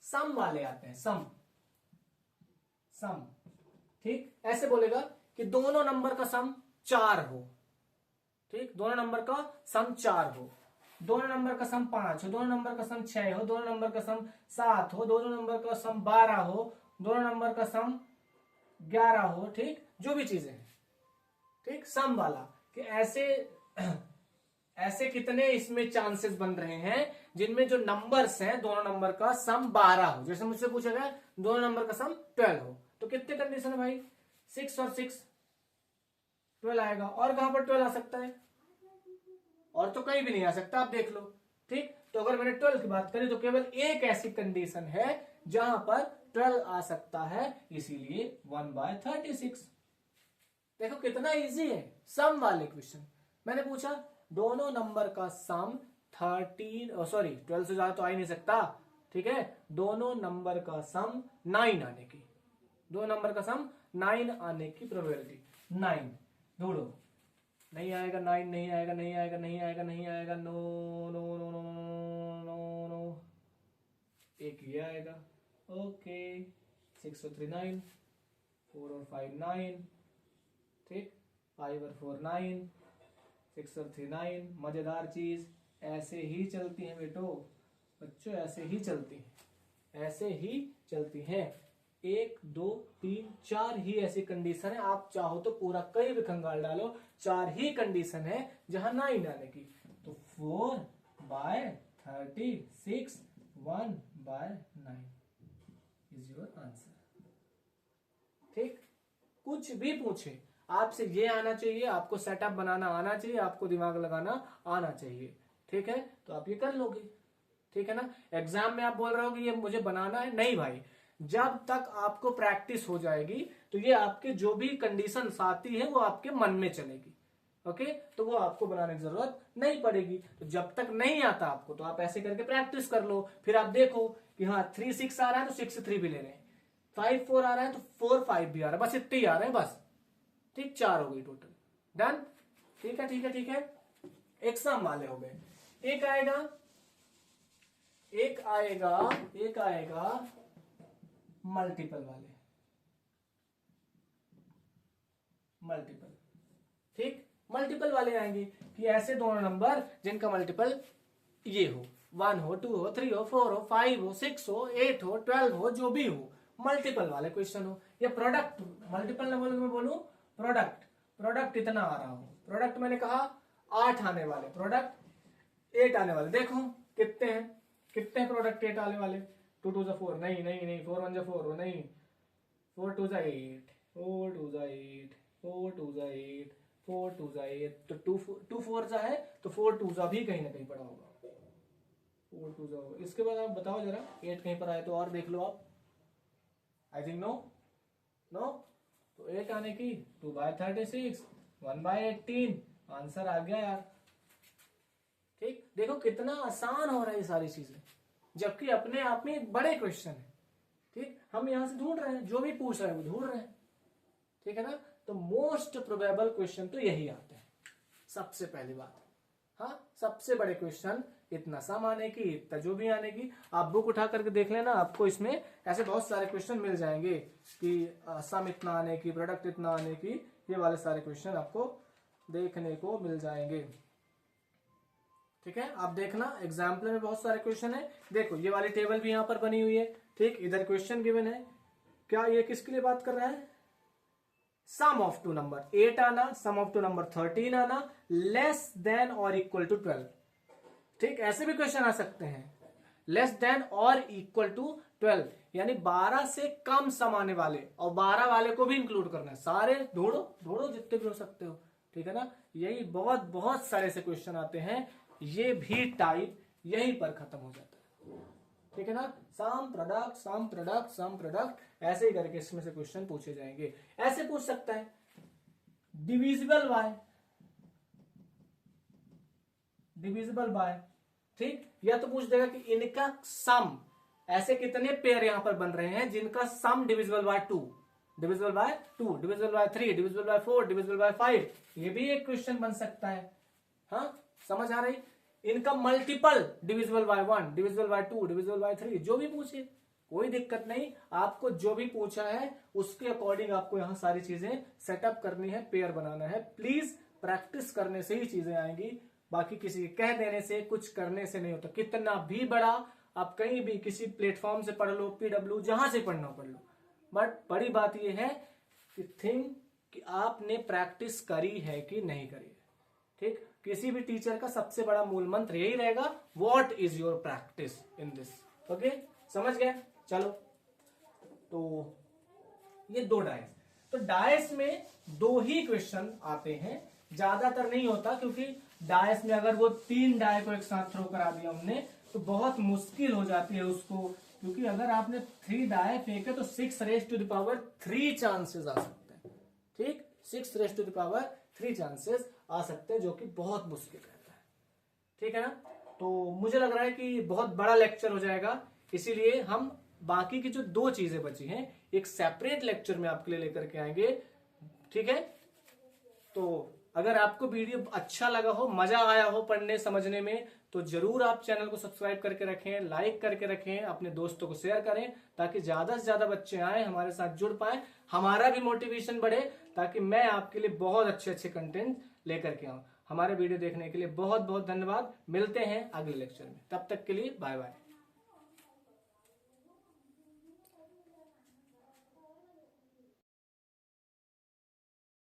सम वाले आते हैं, सम, ठीक, ऐसे बोलेगा कि दोनों नंबर का सम 4 हो, ठीक, दोनों नंबर का सम 4 हो, दोनों नंबर का सम 5 हो, दोनों नंबर का सम 6 हो, दोनों नंबर का सम 7 हो, दोनों नंबर का सम 12 हो, दोनों नंबर का सम 11 हो, ठीक, जो भी चीजें हैं, ठीक, सम वाला कि ऐसे ऐसे कितने इसमें चांसेस बन रहे हैं जिनमें जो नंबर्स हैं दोनों नंबर का सम 12 हो। जैसे मुझसे पूछा गया दोनों नंबर का सम 12 हो, तो कितने कंडीशन है भाई? 6 और 6 12 आएगा। और कहां पर 12 आ सकता है? और तो कहीं भी नहीं आ सकता, आप देख लो, ठीक। तो अगर मैंने 12 की बात करी तो केवल एक ऐसी कंडीशन है जहां पर 12 आ सकता है, इसीलिए 1/36। देखो कितना इजी है, सम वाले क्वेश्चन। मैंने पूछा दोनों नंबर का सम 12 से ज्यादा तो आ ही नहीं सकता, ठीक है, दोनों नंबर का सम 9 आने की, दो नंबर का सम 9 आने की प्रोबेबिलिटी, 9 ढूंढो। नहीं आएगा, 9 नहीं आएगा, नहीं आएगा, नहीं आएगा, नहीं आएगा, no no no no no no, एक ये आएगा, ओके। 6 और 3 9, 4 और 5 9, ठीक, 5 और 4 9, 6 और 3 9। मजेदार चीज ऐसे ही चलती है बेटो, बच्चों ऐसे ही चलती हैं, ऐसे ही चलती हैं। 1 2 3 4 ही ऐसी कंडीशन है, आप चाहो तो पूरा कई भी खंगाल डालो, 4 ही कंडीशन है जहां 9 आने की। तो 4/36 1/9 इज योर आंसर। ठीक, कुछ भी पूछे आपसे, ये आना चाहिए, आपको सेटअप बनाना आना चाहिए, आपको दिमाग लगाना आना चाहिए। ठीक है, तो आप ये कर लोगे। ठीक है ना, एग्जाम में आप बोल रहे हो कि ये मुझे बनाना है, नहीं भाई, जब तक आपको प्रैक्टिस हो जाएगी तो ये आपके जो भी कंडीशन आती है वो आपके मन में चलेगी। ओके, तो वो आपको बनाने की जरूरत नहीं पड़ेगी। तो जब तक नहीं आता आपको तो आप ऐसे करके प्रैक्टिस कर लो, फिर आप देखो कि हाँ 3 6 आ रहा है तो 6 3 भी ले रहे हैं, 5 4 आ रहा है तो 4 5 भी आ रहा है, बस इतने ही आ रहे हैं बस। ठीक, 4 हो गई टोटल, डन। ठीक है ठीक है ठीक है, एक सम वाले हो गए। एक आएगा मल्टीपल वाले, मल्टीपल। ठीक, मल्टीपल वाले आएंगे कि ऐसे दोनों नंबर जिनका मल्टीपल ये हो, 1 हो, 2 हो, 3 हो, 4 हो, 5 हो, 6 हो, 8 हो, 12 हो, जो भी हो, मल्टीपल वाले क्वेश्चन हो। या प्रोडक्ट, मल्टीपल न बोलूं मैं बोलूं प्रोडक्ट, प्रोडक्ट इतना आ रहा हो, प्रोडक्ट मैंने कहा 8 आने वाले, प्रोडक्ट 8 आने वाले, देखो कितने हैं, कितने प्रोडक्ट 8 आने वाले। 2 2 4, नहीं नहीं नहीं, 4 1 4, नहीं, 4 2 8, 4 2 8, 4 2 8, 4 2 8, तो 2 4 है तो 4 2 भी कहीं ना कहीं पड़ा होगा, 4 2 इसके बाद आप बताओ जरा 8 कहीं पर आए तो और देख लो आप। आई थिंक नो, नो, तो 8 आने की 2/36 1/18 आंसर आ गया यार। ठीक, देखो कितना आसान हो रहा है ये सारी चीजें, जबकि अपने आप में एक बड़े क्वेश्चन है। ठीक, हम यहां से ढूंढ रहे हैं, जो भी पूछ रहे हैं वो ढूंढ रहे हैं। ठीक है ना, तो मोस्ट प्रोबेबल क्वेश्चन तो यही आते हैं सबसे पहली बात। हाँ, सबसे बड़े क्वेश्चन इतना सम आने की, इतना जो भी आने की, आप बुक उठा करके देख लेना, आपको इसमें ऐसे बहुत सारे क्वेश्चन मिल जाएंगे कि सम इतना आने की, प्रोडक्ट इतना आने की, ये वाले सारे क्वेश्चन आपको देखने को मिल जाएंगे। ठीक है, आप देखना एग्जाम्पल में बहुत सारे क्वेश्चन है, देखो ये वाली टेबल भी यहां पर बनी हुई है। ठीक, इधर क्वेश्चन गिवन है, क्या ये किसके लिए बात कर रहा है, सम ऑफ टू नंबर 8 आना, सम ऑफ टू नंबर 13 आना, लेस देन और इक्वल टू 12। ठीक, ऐसे भी क्वेश्चन आ सकते हैं, लेस देन और इक्वल टू 12, यानी 12 से कम सम आने वाले, और 12 वाले को भी इंक्लूड करना है, सारे ढूंढो ढूंढो जितने भी हो सकते हो। ठीक है ना, यही बहुत बहुत सारे से क्वेश्चन आते हैं, ये भी टाइप यहीं पर खत्म हो जाता है। ठीक है ना, some product some product some product, ऐसे ही करके इसमें से क्वेश्चन पूछे जाएंगे। ऐसे पूछ सकता है डिविजिबल बाय, डिविजिबल बाय। ठीक, या तो पूछ देगा कि इनका सम, ऐसे कितने पेयर यहां पर बन रहे हैं जिनका sum divisible by 2, divisible by 2, divisible by 3, divisible by 4, divisible by 5, ये भी एक क्वेश्चन बन सकता है। हाँ, समझ आ रही, इनका multiple divisible by 1, divisible by 2, divisible by 3, जो भी पूछे कोई दिक्कत नहीं, आपको जो भी पूछा है उसके अकॉर्डिंग आपको यहां सारी चीजें सेटअप करनी है, पेयर बनाना है। प्लीज प्रैक्टिस करने से ही चीजें आएंगी, बाकी किसी के कह देने से, कुछ करने से नहीं होता। कितना भी बड़ा आप कहीं भी किसी प्लेटफॉर्म से पढ़ लो, PW जहां से पढ़ना पढ़ लो, बट बड़ी बात यह है कि थिंक कि आपने प्रैक्टिस करी है कि नहीं करी है। ठीक, किसी भी टीचर का सबसे बड़ा मूल मंत्र यही रहेगा, what is your practice in this. Okay, समझ गए, चलो। तो ये 2 डायस, तो डायस में 2 ही क्वेश्चन आते हैं, ज्यादातर नहीं होता, क्योंकि डायस में अगर वो 3 डाय को एक साथ थ्रो करा दिया हमने तो बहुत मुश्किल हो जाती है उसको, क्योंकि अगर आपने 3 डाय फेंके तो 6⁻³ चांसेस आ सकते हैं। ठीक, 6⁻³ चांसेस आ सकते हैं, जो कि बहुत मुश्किल रहता है। ठीक है ना, तो मुझे लग रहा है कि बहुत बड़ा लेक्चर हो जाएगा, इसीलिए हम बाकी की जो 2 चीजें बची हैं एक सेपरेट लेक्चर में आपके लिए लेकर के आएंगे। ठीक है, तो अगर आपको वीडियो अच्छा लगा हो, मजा आया हो पढ़ने समझने में, तो जरूर आप चैनल को सब्सक्राइब करके रखें, लाइक करके रखें, अपने दोस्तों को शेयर करें, ताकि ज्यादा से ज्यादा बच्चे आए, हमारे साथ जुड़ पाए, हमारा भी मोटिवेशन बढ़े, ताकि मैं आपके लिए बहुत अच्छे अच्छे कंटेंट लेकर के आऊं। हमारे वीडियो देखने के लिए बहुत बहुत धन्यवाद, मिलते हैं अगले लेक्चर में, तब तक के लिए बाय बाय।